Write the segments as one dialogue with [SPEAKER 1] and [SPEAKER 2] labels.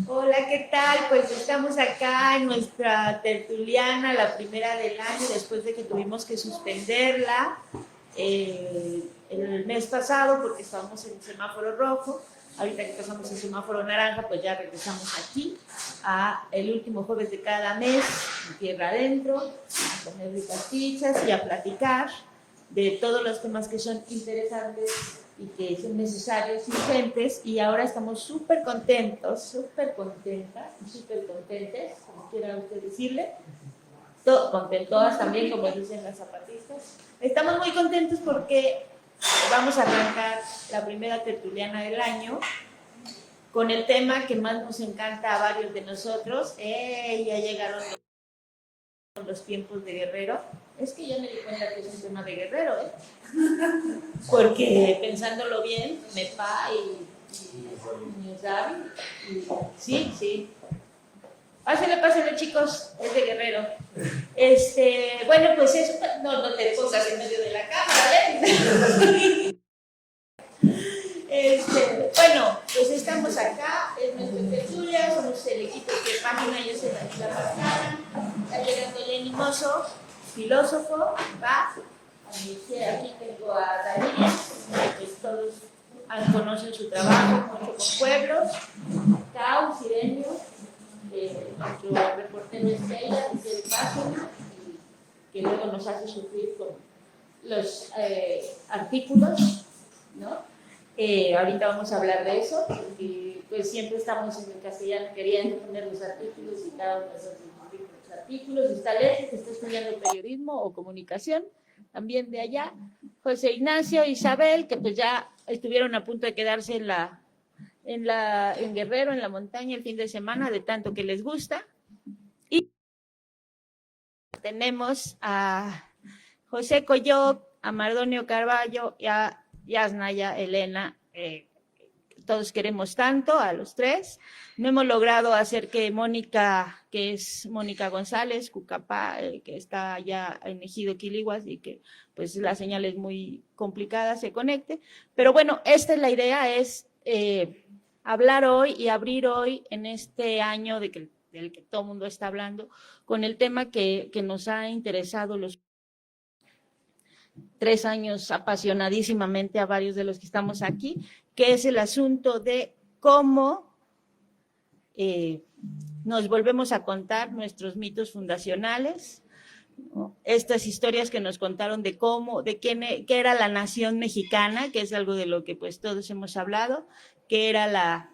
[SPEAKER 1] Hola, ¿qué tal? Pues estamos acá en nuestra tertuliana, la primera del año, después de que tuvimos que suspenderla el mes pasado porque estábamos en el semáforo rojo. Ahorita que pasamos el semáforo naranja, pues ya regresamos aquí a el último jueves de cada mes, en tierra adentro, a comer ricas pizzas y a platicar de todos los temas que son interesantes y que son necesarios y urgentes. Y ahora estamos súper contentos, súper contentas, súper contentes, como quiera usted decirle, contentodas también, como dicen las zapatistas. Estamos muy contentos porque vamos a arrancar la primera tertuliana del año con el tema que más nos encanta a varios de nosotros. Ya llegaron los tiempos de Guerrero. Es que ya me di cuenta que es un tema de Guerrero, porque pensándolo bien, Mepa y Usabi, sí, sí. Pásale, chicos, es de Guerrero. Bueno, pues eso, no te pongas en medio de la cámara, bueno, pues estamos acá, es nuestra tertulia, somos el equipo de página, yo soy la Pascana, está llegando Lenny Mozo, filósofo, va, aquí tengo a Daniel, pues todos conocen su trabajo, mucho con pueblos, Cao, Sirenio, nuestro reportero estrella, desde el paso, que luego nos hace sufrir con los artículos, ¿no? Ahorita vamos a hablar de eso, porque pues siempre estamos en el castellano queriendo poner los artículos y cada uno de los artículos. Está Leti, que está estudiando periodismo o comunicación, también de allá. José Ignacio, Isabel, que pues ya estuvieron a punto de quedarse en Guerrero, en la montaña, el fin de semana, de tanto que les gusta. Y tenemos a José Coyoc, a Mardonio Carballo y a Yasnaya Elena. Todos queremos tanto, a los tres. No hemos logrado hacer que Mónica, que es Mónica González, Cucapá, que está allá en Ejido Quiliguas y que pues la señal es muy complicada, se conecte. Pero bueno, esta es la idea, es hablar hoy y abrir hoy en este año del que todo el mundo está hablando, con el tema que nos ha interesado los 3 años apasionadísimamente a varios de los que estamos aquí, que es el asunto de cómo nos volvemos a contar nuestros mitos fundacionales, ¿no? Estas historias que nos contaron de cómo, de qué era la nación mexicana, que es algo de lo que pues todos hemos hablado, qué era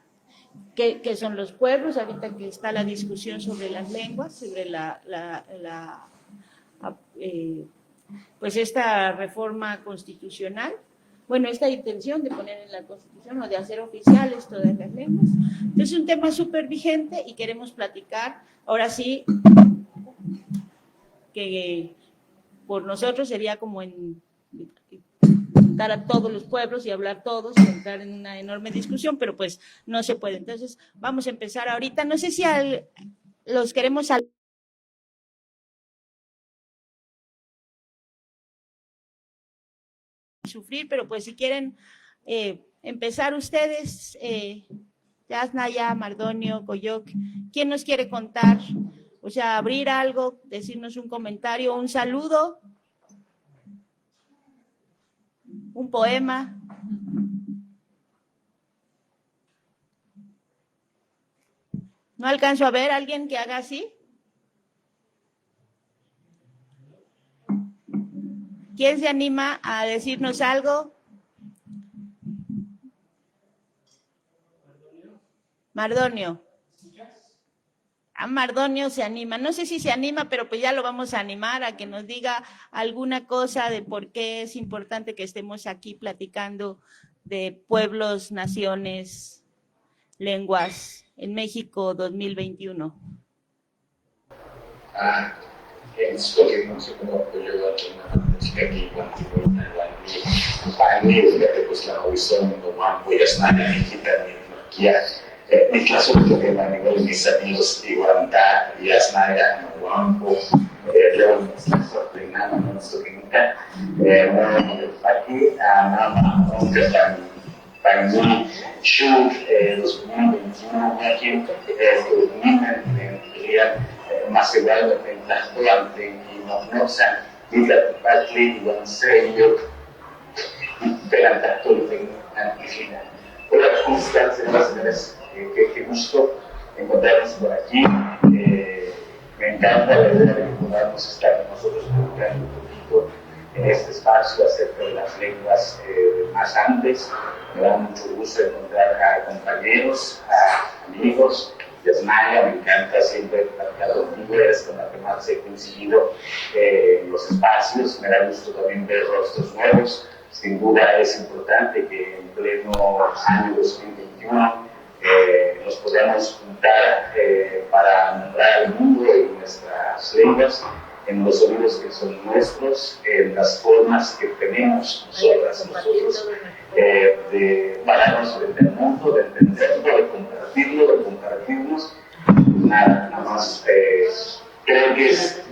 [SPEAKER 1] qué son los pueblos, ahorita que está la discusión sobre las lenguas, sobre pues esta reforma constitucional, bueno, esta intención de poner en la Constitución o de hacer oficiales todas las lenguas. Entonces es un tema súper vigente y queremos platicar, ahora sí, que por nosotros sería como juntar a todos los pueblos y hablar todos y entrar en una enorme discusión, pero pues no se puede. Entonces vamos a empezar ahorita. No sé si los queremos sufrir, pero pues si quieren empezar ustedes, Yasnaya, Mardonio, Coyoc, ¿quién nos quiere contar? O sea, abrir algo, decirnos un comentario, un saludo, un poema. No alcanzo a ver a alguien que haga así. ¿Quién se anima a decirnos algo? Mardonio. A Mardonio se anima. No sé si se anima, pero pues ya lo vamos a animar a que nos diga alguna cosa de por qué es importante que estemos aquí platicando de pueblos, naciones, lenguas en México 2021.
[SPEAKER 2] Escogimos como apoyo a una chica aquí contribuye a fíjate pues la audición no voy a estar en Italia, en caso de que me mis amigos igualdad y asnaya no wampo leo sorprendido no sorprendente aquí nama aunque están Pangui, Shu, 2021, Mekin, 2020, Macedónia, Tlaxcoante, y Noxan, Mila, Patli, Guanseyo, Pelantacto, Antigina. Hola, ¿cómo están, señoras y señores? Qué gusto encontrarnos por aquí. Me encanta la idea de que podamos estar nosotros platicando un poquito en este espacio acerca de las lenguas más antes. Me da mucho gusto encontrar a compañeros, a amigos. Yasmaya, me encanta siempre platicar contigo, eres con la que más he coincidido en los espacios. Me da gusto también ver rostros nuevos. Sin duda es importante que en pleno año 2021 nos podamos juntar para nombrar el mundo y nuestras lenguas, en los sonidos que son nuestros, en las formas que tenemos nosotros, de pararnos frente al mundo, de entenderlo, de compartirnos. Nada más creo que es,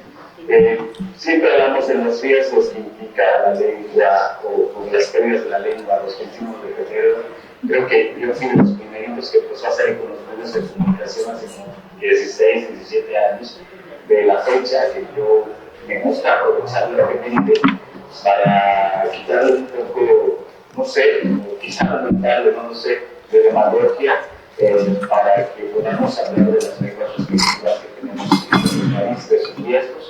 [SPEAKER 2] siempre hablamos de los riesgos que implica la lengua o las pérdidas de la lengua, los 21 de febrero. Creo que yo fui de los primeritos que empezó a hacer con los medios de comunicación hace como 16, 17 años, de la fecha que yo me gusta aprovechar brevemente para quitarle un poco, no sé, quizá aumentarle, no lo sé, de demagogia, para que podamos hablar de las lenguas respectivas que tenemos en el país, de sus riesgos,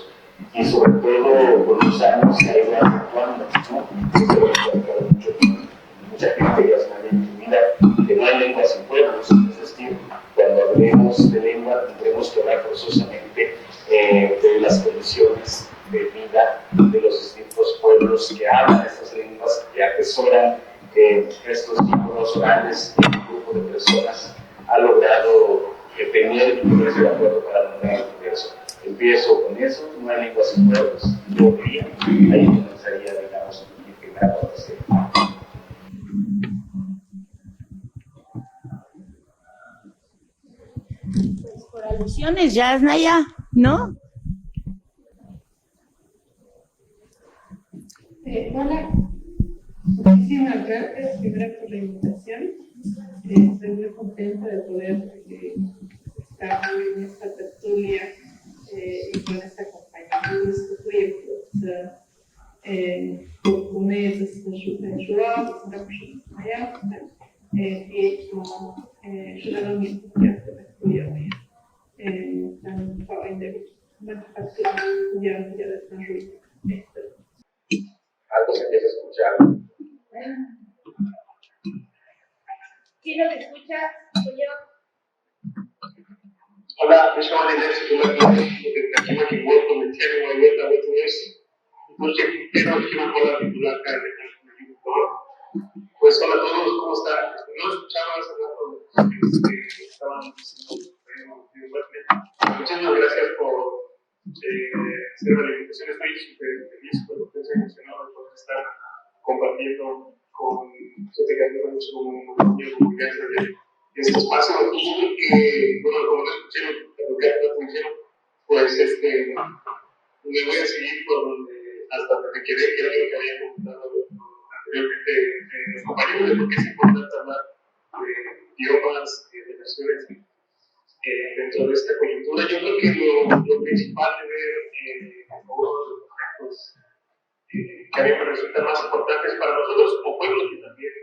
[SPEAKER 2] y sobre todo con los años que hay actuando, ¿no? Esto lo he platicado mucho con mucha gente ya se me había incluida, que no hay lenguas sin pueblos, es decir, cuando hablemos de lengua tendremos que hablar forzosamente de las condiciones de vida de los distintos pueblos que hablan estas lenguas, que atesoran estos símbolos orales que un grupo de personas ha logrado tener y ponerse de acuerdo para nombrar el universo. Empiezo con eso, no hay lenguas sin pueblos, yo diría, ahí comenzaría, digamos, mi primera aportación.
[SPEAKER 1] Pues por alusiones, ya, Naya, ¿no?
[SPEAKER 3] Hola, muchísimas gracias primero por la invitación. Estoy muy contenta de poder estar hoy en esta tertulia y con esta compañía. Выступаю по неї жила, моя і шановні дякую. Там файне я скажу.
[SPEAKER 2] Algo se empieza a escuchar.
[SPEAKER 1] ¿Quién lo que escucha? Soy yo.
[SPEAKER 2] Hola, mi sono Alessio Giovanni, aquí me equivoco, me tiene una vuelta a otro eso. Porque quiero que una bola titular carne, pues hola a todos, ¿cómo están? No escuchaba hace rato que estaban diciendo, muchísimas gracias por hacer la invitación, estoy súper feliz, porque estoy emocionado por estar compartiendo con gente que admiro mucho como comunidad de este espacio y bueno, como lo escuché, lo que atención, pues me voy a seguir por donde hasta donde me quedé, que era lo que había comentado anteriormente los compañeros, de por qué es importante hablar de idiomas, de naciones dentro de esta coyuntura. Yo creo que lo principal de ver uno de los aspectos que a mí me resultan más importantes para nosotros, o pueblos que también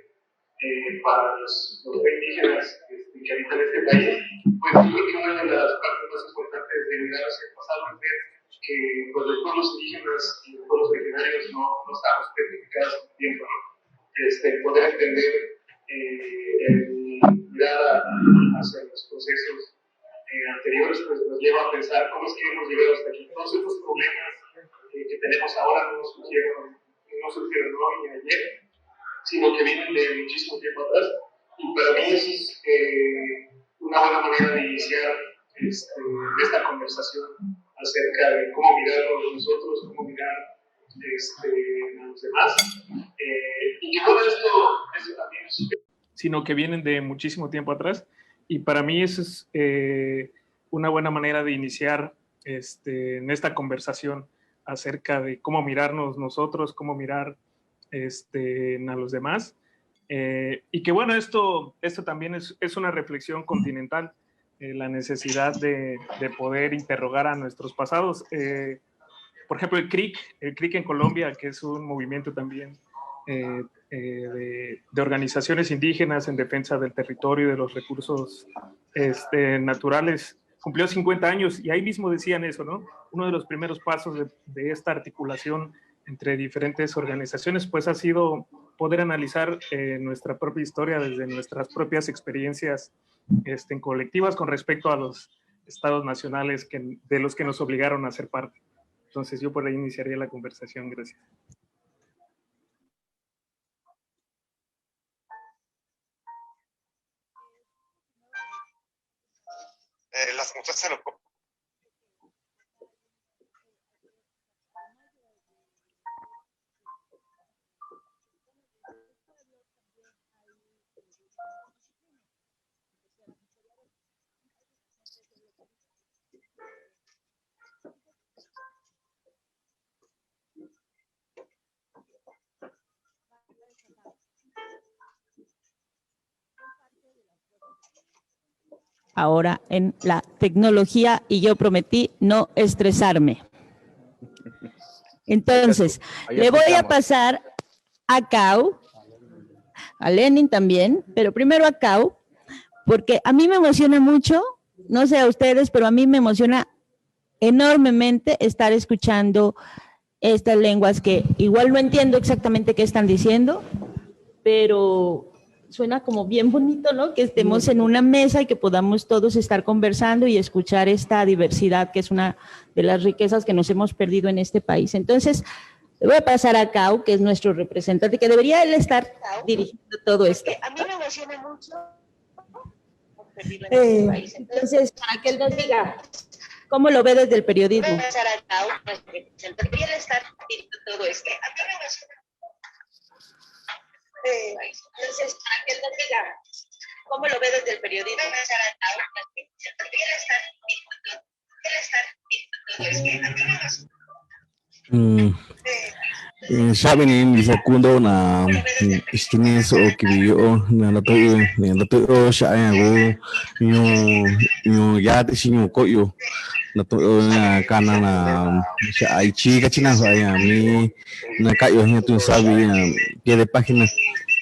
[SPEAKER 2] para los indígenas que habitan este país, pues yo creo que una de las partes más importantes de mirar hacia el pasado es ver que pues, los pueblos indígenas y los pueblos originarios no estamos petrificados en el tiempo, ¿no? Poder entender mirar hacia los procesos anteriores pues nos lleva a pensar cómo es que hemos llegado hasta aquí. Todos estos problemas que tenemos ahora no surgieron hoy ni ayer, sino que vienen de muchísimo tiempo atrás. Y para mí eso es una buena manera de iniciar esta conversación acerca de cómo mirarnos nosotros, cómo mirar a los demás. Y que todo esto también es...
[SPEAKER 4] Sino que vienen de muchísimo tiempo atrás. Y para mí eso es una buena manera de iniciar en esta conversación acerca de cómo mirarnos nosotros, cómo mirar a los demás, Y que bueno, esto también es una reflexión continental, la necesidad de poder interrogar a nuestros pasados. Por ejemplo, el CRIC en Colombia, que es un movimiento también de organizaciones indígenas en defensa del territorio y de los recursos naturales, cumplió 50 años y ahí mismo decían eso, ¿no? Uno de los primeros pasos de esta articulación entre diferentes organizaciones, pues ha sido poder analizar nuestra propia historia desde nuestras propias experiencias colectivas con respecto a los estados nacionales de los que nos obligaron a ser parte. Entonces yo por ahí iniciaría la conversación. Gracias.
[SPEAKER 5] Las muchachas lo...
[SPEAKER 6] Ahora en la tecnología y yo prometí no estresarme. Entonces, le voy a pasar a Cau, a Lenin también, pero primero a Cau, porque a mí me emociona mucho, no sé a ustedes, pero a mí me emociona enormemente estar escuchando estas lenguas que igual no entiendo exactamente qué están diciendo, pero suena como bien bonito, ¿no? Que estemos en una mesa y que podamos todos estar conversando y escuchar esta diversidad, que es una de las riquezas que nos hemos perdido en este país. Entonces, le voy a pasar a Cau, que es nuestro representante, que debería él estar dirigiendo todo esto.
[SPEAKER 1] A mí me emociona mucho.
[SPEAKER 6] Entonces, para que él nos diga cómo lo ve desde el periodismo.
[SPEAKER 1] Voy a pasar a Cau, nuestro representante. Debería estar dirigiendo todo esto. A mí me emociona. Entonces, para que él nos diga cómo lo ve desde el periodismo. Voy a pasar a Cau, nuestro representante. Debería estar dirigiendo todo esto. A mí me emociona.
[SPEAKER 7] Sabi ni segundo na istinis o kibiyo na lato siya ay yung yati sinyo ko yo lato na kana na siya ay chica china so ay mi na kayo niya tu sabi de página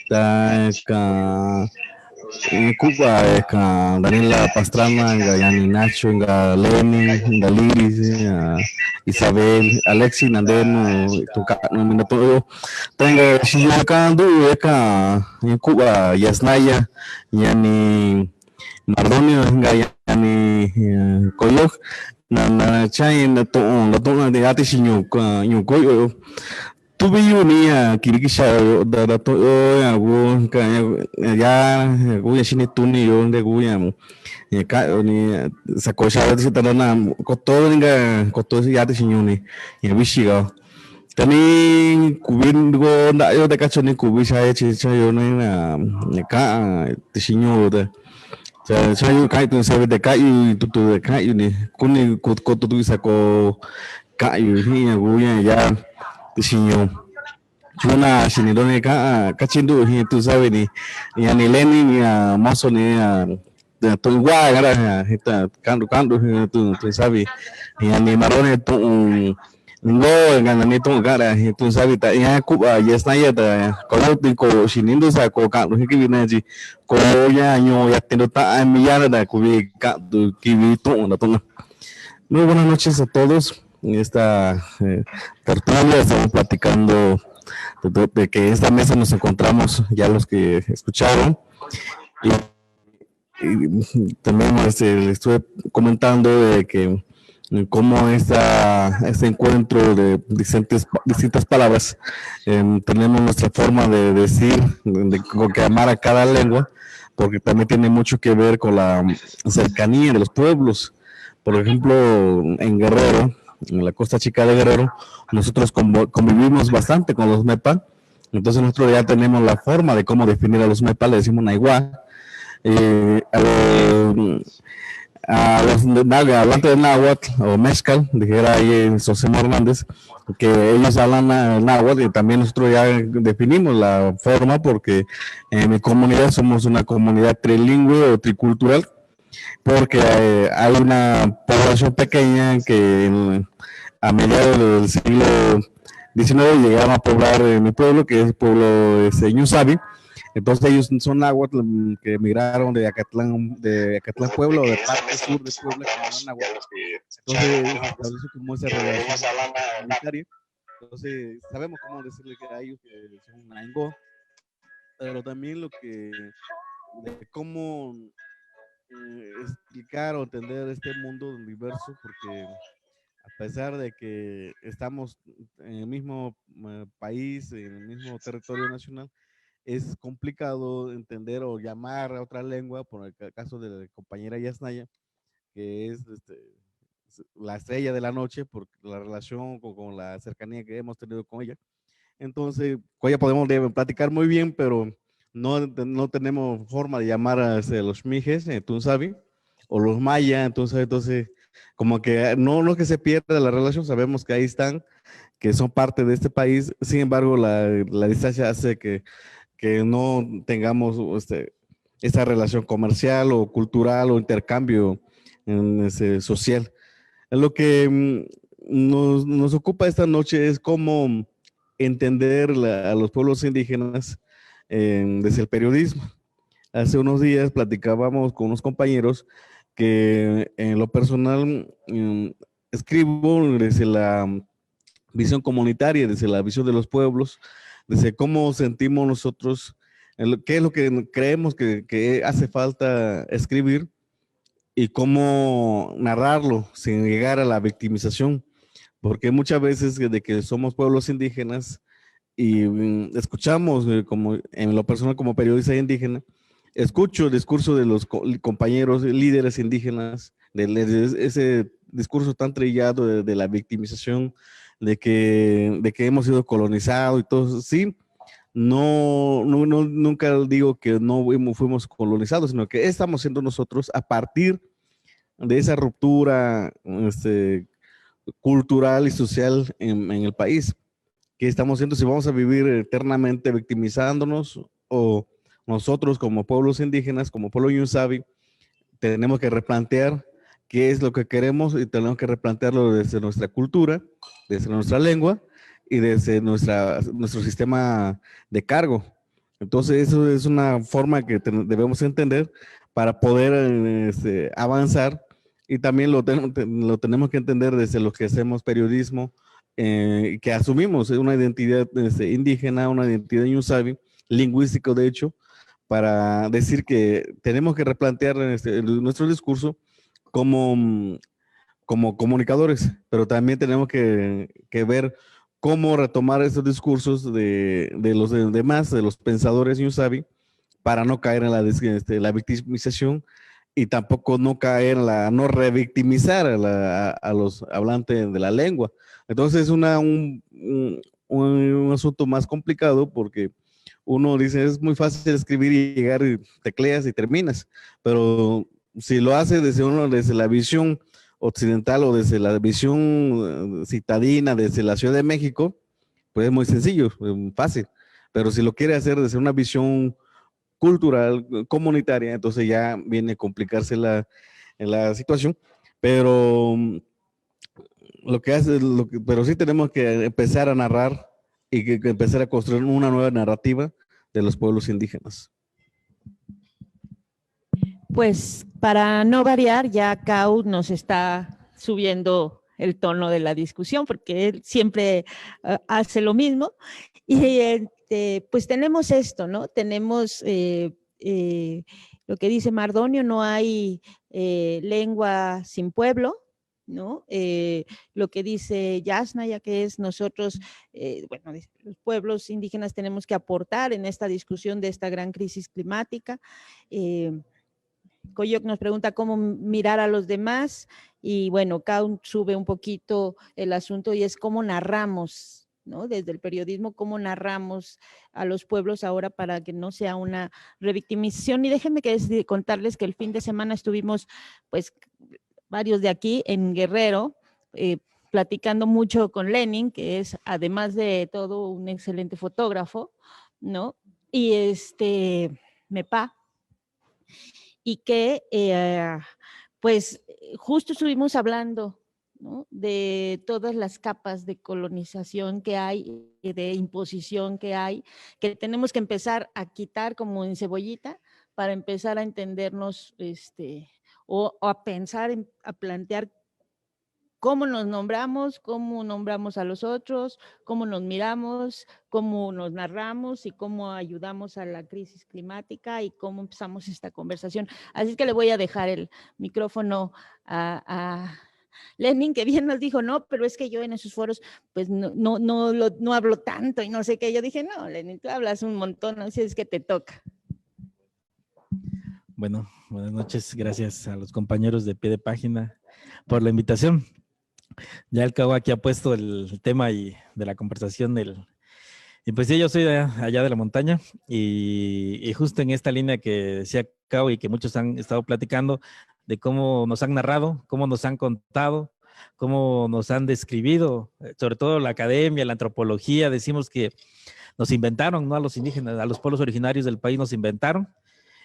[SPEAKER 7] ta ka Cuba ka Daniela Pastrana nga yani Nacho nga Lenny nga Liris Isabel Alexi nandeno tuka no minato tenga shiyakando ka Cuba Yasnaya yani Mardonio nga yani Koyo na chay na to de ate shinyo yung koyo tuve ni kirikisha da to ya go ka ya go ya shini tuni yo de go ya ka ni sakosha de tanana ko to ninga ko to ya de shinyo ni ya bishiga tani kubin go na yo de kacho ni kubisha ya chicha yo na ka de shinyo de cha yo kai tu sabe de kai tu de kai ni kuni ko tu sa ko kai ni ya go ya Sinyo chuna sinidone ka chindu hi tu sabe ni yani Lenny ni maso ni tu igual gara hita kandu tu sabe yani marone tu ngo ngana ni tu gara tu sabe ta ya Cuba Yasnaya ta ko sinindo sa ko kandu hi kibina ji ko ya nyo ya tendo ta millar da kubi ka tu kibi tu na tu. Muy buenas noches a todos. En esta tertulia estamos platicando de que en esta mesa nos encontramos ya los que escucharon y también estuve comentando de que cómo este encuentro de distintas palabras tenemos nuestra forma de decir, de que amar a cada lengua, porque también tiene mucho que ver con la cercanía de los pueblos. Por ejemplo, en Guerrero, en la Costa Chica de Guerrero, nosotros convivimos bastante con los Mepa, entonces nosotros ya tenemos la forma de cómo definir a los Mepa, le decimos Naiguá, a los hablantes de Náhuatl o Mezcal, dijera ahí Sosemo Hernández, que ellos hablan náhuatl y también nosotros ya definimos la forma porque en mi comunidad somos una comunidad trilingüe o tricultural porque hay una población pequeña que a mediados del siglo XIX llegaron a poblar mi pueblo, que es el pueblo Ñusabi. Entonces ellos son náhuatl que emigraron de Acatlán Pueblo, de parte sur de Puebla, que hablan náhuatl. Entonces se estableció como esa relación comunitaria. Entonces sabemos cómo decirle que a ellos que son naingó, pero también lo que de cómo explicar o entender este mundo diverso, porque a pesar de que estamos en el mismo país, en el mismo territorio nacional, es complicado entender o llamar a otra lengua, por el caso de la compañera Yasnaya, que es la estrella de la noche, por la relación con la cercanía que hemos tenido con ella. Entonces, con ella podemos platicar muy bien, pero no tenemos forma de llamar a los mijes, Tunsabi, o los mayas, entonces, como que no que se pierda la relación, sabemos que ahí están, que son parte de este país, sin embargo, la distancia hace que no tengamos esa relación comercial o cultural o intercambio social. Lo que nos ocupa esta noche es cómo entender a los pueblos indígenas desde el periodismo. Hace unos días platicábamos con unos compañeros que en lo personal escribo desde la visión comunitaria, desde la visión de los pueblos, desde cómo sentimos nosotros, qué es lo que creemos que hace falta escribir y cómo narrarlo sin llegar a la victimización, porque muchas veces de que somos pueblos indígenas y escuchamos, como en lo personal como periodista indígena, escucho el discurso de los compañeros líderes indígenas, de ese discurso tan trillado de la victimización, de que hemos sido colonizados y todo, sí, nunca digo que no fuimos colonizados, sino que estamos siendo nosotros a partir de esa ruptura cultural y social en el país. ¿Qué estamos haciendo? Si vamos a vivir eternamente victimizándonos o nosotros como pueblos indígenas, como pueblo Ñusabi, tenemos que replantear qué es lo que queremos y tenemos que replantearlo desde nuestra cultura, desde nuestra lengua y desde nuestro sistema de cargo. Entonces eso es una forma que debemos entender para poder avanzar y también lo tenemos que entender desde lo que hacemos periodismo, que asumimos una identidad indígena, una identidad Ñusabi, lingüístico de hecho, para decir que tenemos que replantear nuestro discurso como comunicadores, pero también tenemos que ver cómo retomar esos discursos de los demás, de los pensadores Ñusabi, para no caer en la victimización y tampoco no caer en no revictimizar a los hablantes de la lengua. Entonces es un asunto más complicado porque uno dice, es muy fácil escribir y llegar y tecleas y terminas, pero si lo hace desde la visión occidental o desde la visión citadina, desde la Ciudad de México, pues es muy sencillo, fácil, pero si lo quiere hacer desde una visión cultural, comunitaria, entonces ya viene a complicarse la situación, pero pero sí tenemos que empezar a narrar y que empezar a construir una nueva narrativa de los pueblos indígenas.
[SPEAKER 6] Pues para no variar, ya Cau nos está subiendo el tono de la discusión porque él siempre hace lo mismo y pues tenemos esto, ¿no? Tenemos lo que dice Mardonio, no hay lengua sin pueblo, ¿no? Lo que dice Yasnaya, que es nosotros, bueno, los pueblos indígenas tenemos que aportar en esta discusión de esta gran crisis climática. Coyoc nos pregunta cómo mirar a los demás y bueno, Kaun sube un poquito el asunto y es cómo narramos, ¿no? Desde el periodismo, cómo narramos a los pueblos ahora para que no sea una revictimización. Y déjenme contarles que el fin de semana estuvimos, pues, varios de aquí en Guerrero, platicando mucho con Lenin, que es además de todo un excelente fotógrafo, ¿no? Y Mepa, y que pues justo estuvimos hablando, ¿no?, de todas las capas de colonización que hay, de imposición que hay, que tenemos que empezar a quitar como en cebollita para empezar a entendernos o a pensar, a plantear cómo nos nombramos, cómo nombramos a los otros, cómo nos miramos, cómo nos narramos y cómo ayudamos a la crisis climática y cómo empezamos esta conversación. Así es que le voy a dejar el micrófono a Lenin, que bien nos dijo, no, pero es que yo en esos foros pues no hablo tanto y no sé qué. Yo dije, no, Lenin, tú hablas un montón, así es que te toca.
[SPEAKER 8] Bueno, buenas noches. Gracias a los compañeros de Pie de Página por la invitación. Ya el Cabo aquí ha puesto el tema y de la conversación y pues sí, yo soy allá de la montaña y justo en esta línea que decía Cabo y que muchos han estado platicando de cómo nos han narrado, cómo nos han contado, cómo nos han describido, sobre todo la academia, la antropología, decimos que nos inventaron, ¿no? A los indígenas, a los pueblos originarios del país nos inventaron.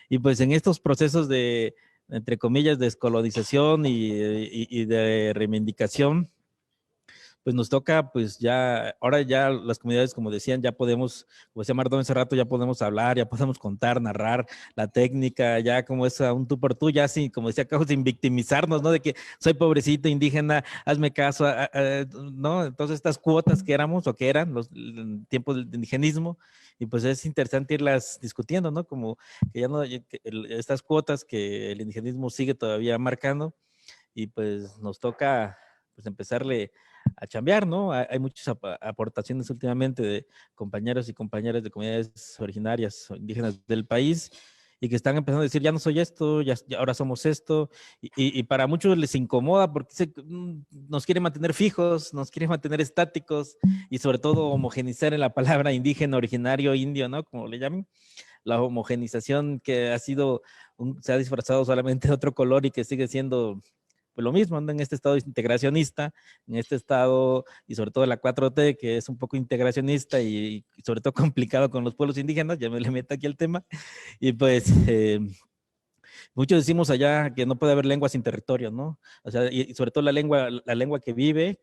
[SPEAKER 8] Y pues en estos procesos de, entre comillas, descolonización y de reivindicación, pues nos toca, pues ya, ahora ya las comunidades, como decían, ya podemos, como decía Mardón hace rato, ya podemos hablar, ya podemos contar, narrar la técnica, ya como es a un tú por tú, ya así, como decía Carlos, sin victimizarnos, ¿no? De que soy pobrecito indígena, hazme caso, ¿no? Entonces estas cuotas que éramos o que eran los tiempos del indigenismo, y pues es interesante irlas discutiendo, ¿no? Como que ya no, estas cuotas que el indigenismo sigue todavía marcando, y pues nos toca pues empezarle a chambear, ¿no? Hay muchas aportaciones últimamente de compañeros y compañeras de comunidades originarias o indígenas del país y que están empezando a decir, ya no soy esto, ya ahora somos esto, y para muchos les incomoda porque nos quieren mantener fijos, nos quieren mantener estáticos y sobre todo homogenizar en la palabra indígena, originario, indio, ¿no? Como le llaman. La homogenización que ha sido, se ha disfrazado solamente de otro color y que sigue siendo pues lo mismo, anda en este estado integracionista, en este estado y sobre todo la 4T, que es un poco integracionista y sobre todo complicado con los pueblos indígenas, ya me le meto aquí el tema, y pues muchos decimos allá que no puede haber lengua sin territorio, ¿no? O sea, y sobre todo la lengua que vive,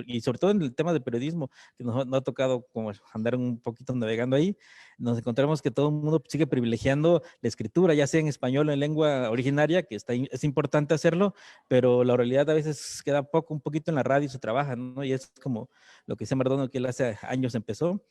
[SPEAKER 8] y sobre todo en el tema del periodismo, que nos ha tocado como andar un poquito navegando ahí, nos encontramos que todo el mundo sigue privilegiando la escritura, ya sea en español o en lengua originaria, que es importante hacerlo, pero la oralidad a veces queda un poquito en la radio y se trabaja, ¿no? Y es como lo que decía Mardono, que él hace años empezó,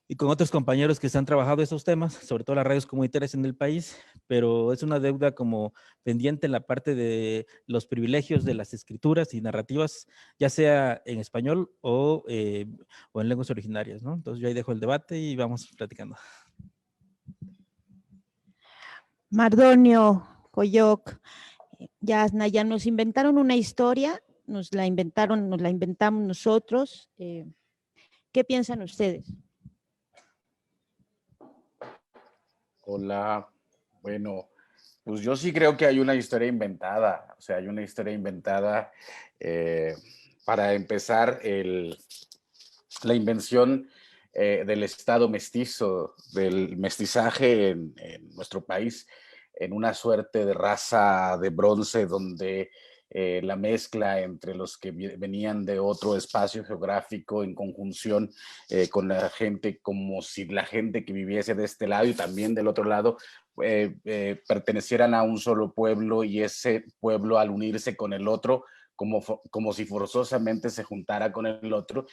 [SPEAKER 8] y con otros compañeros que se han trabajado esos temas, sobre todo las radios comunitarias en el país, pero es una deuda como pendiente en la parte de los privilegios de las escrituras y narrativas, ya sea en español o en lenguas originarias, ¿no? Entonces yo ahí dejo el debate y vamos platicando.
[SPEAKER 6] Mardonio, Coyoc, Yasna, ya nos inventaron una historia, nos la inventamos nosotros. ¿Qué piensan ustedes?
[SPEAKER 9] Hola, bueno, pues yo sí creo que hay una historia inventada, o sea, hay una historia inventada para empezar la invención del estado mestizo, del mestizaje en nuestro país, en una suerte de raza de bronce donde la mezcla entre los que venían de otro espacio geográfico en conjunción con la gente, como si la gente que viviese de este lado y también del otro lado pertenecieran a un solo pueblo y ese pueblo al unirse con el otro, como si forzosamente se juntara con el otro,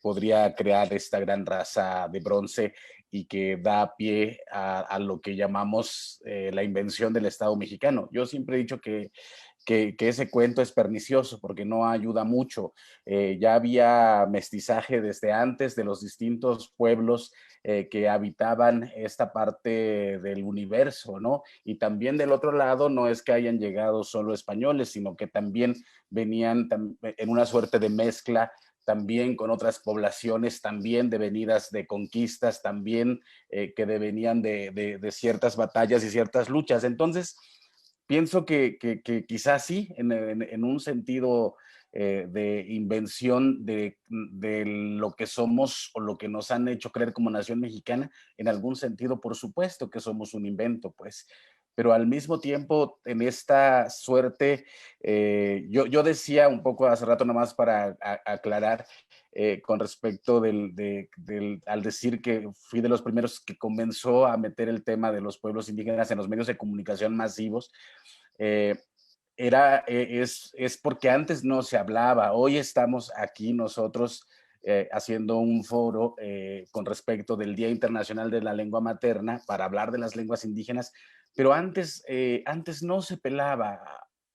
[SPEAKER 9] podría crear esta gran raza de bronce y que da pie a lo que llamamos la invención del Estado mexicano. Yo siempre he dicho que ese cuento es pernicioso porque no ayuda mucho. Ya había mestizaje desde antes de los distintos pueblos que habitaban esta parte del universo, ¿no? Y también del otro lado no es que hayan llegado solo españoles, sino que también venían en una suerte de mezcla también con otras poblaciones, también devenidas de conquistas, también que devenían de ciertas batallas y ciertas luchas. Entonces, pienso que quizás sí, en un sentido de invención de lo que somos o lo que nos han hecho creer como nación mexicana. En algún sentido, por supuesto que somos un invento, pues. Pero al mismo tiempo, en esta suerte, yo decía un poco hace rato, nomás para aclarar, con respecto al decir que fui de los primeros que comenzó a meter el tema de los pueblos indígenas en los medios de comunicación masivos, es porque antes no se hablaba. Hoy estamos aquí nosotros haciendo un foro con respecto del Día Internacional de la Lengua Materna para hablar de las lenguas indígenas, pero antes no se pelaba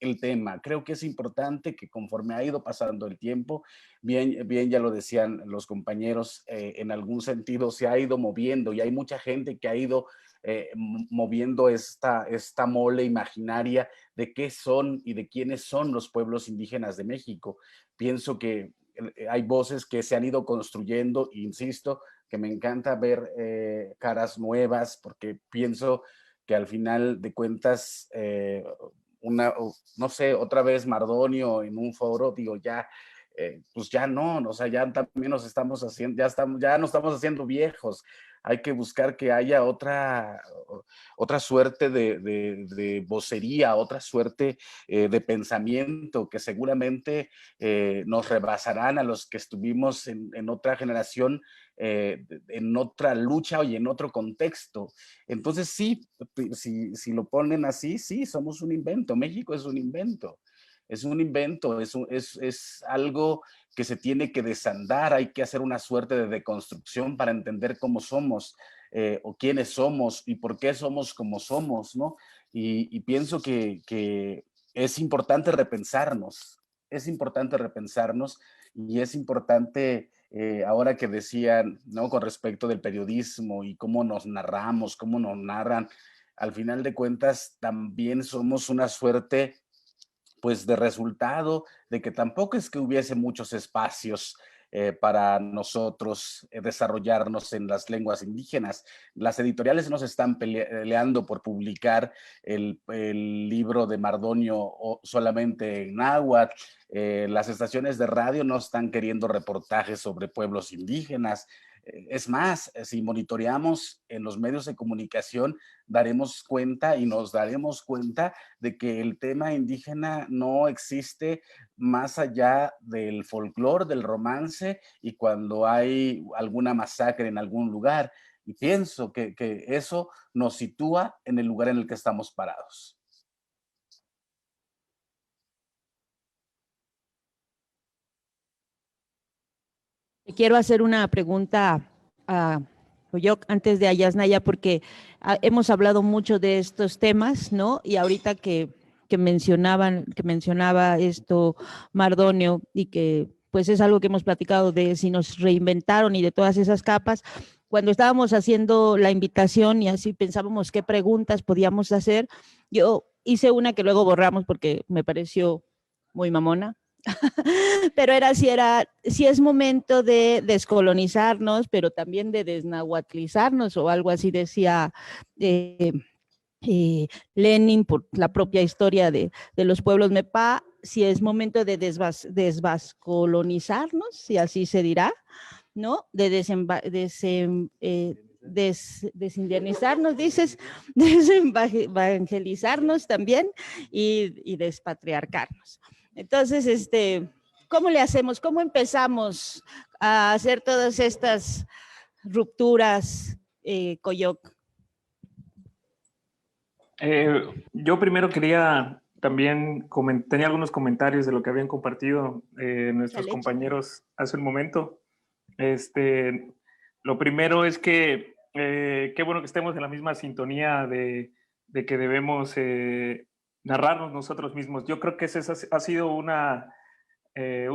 [SPEAKER 9] el tema. Creo que es importante que conforme ha ido pasando el tiempo, bien ya lo decían los compañeros, en algún sentido se ha ido moviendo y hay mucha gente que ha ido moviendo esta mole imaginaria de qué son y de quiénes son los pueblos indígenas de México. Pienso que hay voces que se han ido construyendo, insisto, que me encanta ver caras nuevas, porque pienso que al final de cuentas, no sé, otra vez Mardonio en un foro, digo, ya, pues ya no, o sea, ya también nos estamos haciendo, ya nos estamos haciendo viejos. Hay que buscar que haya otra suerte de vocería, otra suerte de pensamiento que seguramente nos rebasarán a los que estuvimos en otra generación, en otra lucha y en otro contexto. Entonces sí, si lo ponen así, sí, somos un invento. México es un invento. Es un invento, es algo que se tiene que desandar, hay que hacer una suerte de deconstrucción para entender cómo somos, o quiénes somos y por qué somos como somos, ¿no? Y pienso que es importante repensarnos y es importante, ahora que decían, ¿no? Con respecto del periodismo y cómo nos narramos, cómo nos narran, al final de cuentas también somos una suerte pues de resultado de que tampoco es que hubiese muchos espacios para nosotros desarrollarnos en las lenguas indígenas. Las editoriales no se están peleando por publicar el libro de Mardonio solamente en náhuatl. Las estaciones de radio no están queriendo reportajes sobre pueblos indígenas. Es más, si monitoreamos en los medios de comunicación, daremos cuenta y nos daremos cuenta de que el tema indígena no existe más allá del folclore, del romance y cuando hay alguna masacre en algún lugar. Y pienso que eso nos sitúa en el lugar en el que estamos parados.
[SPEAKER 6] Quiero hacer una pregunta a Coyoc antes de Ayasnaya, porque hemos hablado mucho de estos temas, ¿no? Y ahorita que mencionaba esto Mardonio, y que pues es algo que hemos platicado de si nos reinventaron y de todas esas capas. Cuando estábamos haciendo la invitación y así pensábamos qué preguntas podíamos hacer, yo hice una que luego borramos porque me pareció muy mamona. Pero si es momento de descolonizarnos, pero también de desnahuatlizarnos o algo así decía Lenin por la propia historia de los pueblos Mepa, si es momento de desvascolonizarnos, si así se dirá, ¿no? De desindernizarnos, dices, desevangelizarnos también y despatriarcarnos. Entonces, ¿cómo le hacemos? ¿Cómo empezamos a hacer todas estas rupturas, Coyoc?
[SPEAKER 4] Yo primero quería también, tenía algunos comentarios de lo que habían compartido nuestros compañeros hace un momento. Lo primero es que qué bueno que estemos en la misma sintonía de que debemos narrarnos nosotros mismos. Yo creo que ese ha sido un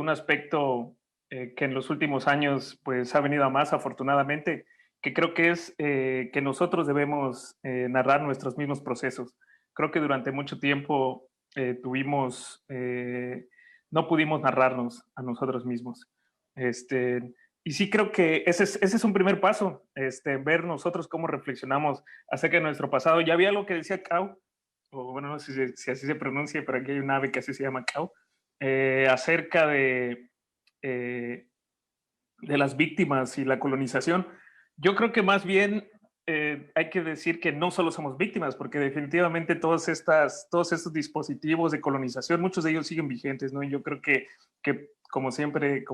[SPEAKER 4] aspecto que en los últimos años pues ha venido a más, afortunadamente, que creo que es que nosotros debemos narrar nuestros mismos procesos. Creo que durante mucho tiempo no pudimos narrarnos a nosotros mismos. Y sí creo que ese es un primer paso, ver nosotros cómo reflexionamos acerca de nuestro pasado. Ya había algo que decía Cao, o bueno, no sé si así se pronuncia, pero aquí hay un ave que así se llama Cao, acerca de las víctimas y la colonización, yo creo que más bien hay que decir que no solo somos víctimas, porque definitivamente todos estos dispositivos de colonización, muchos de ellos siguen vigentes, ¿no? Y yo creo que como siempre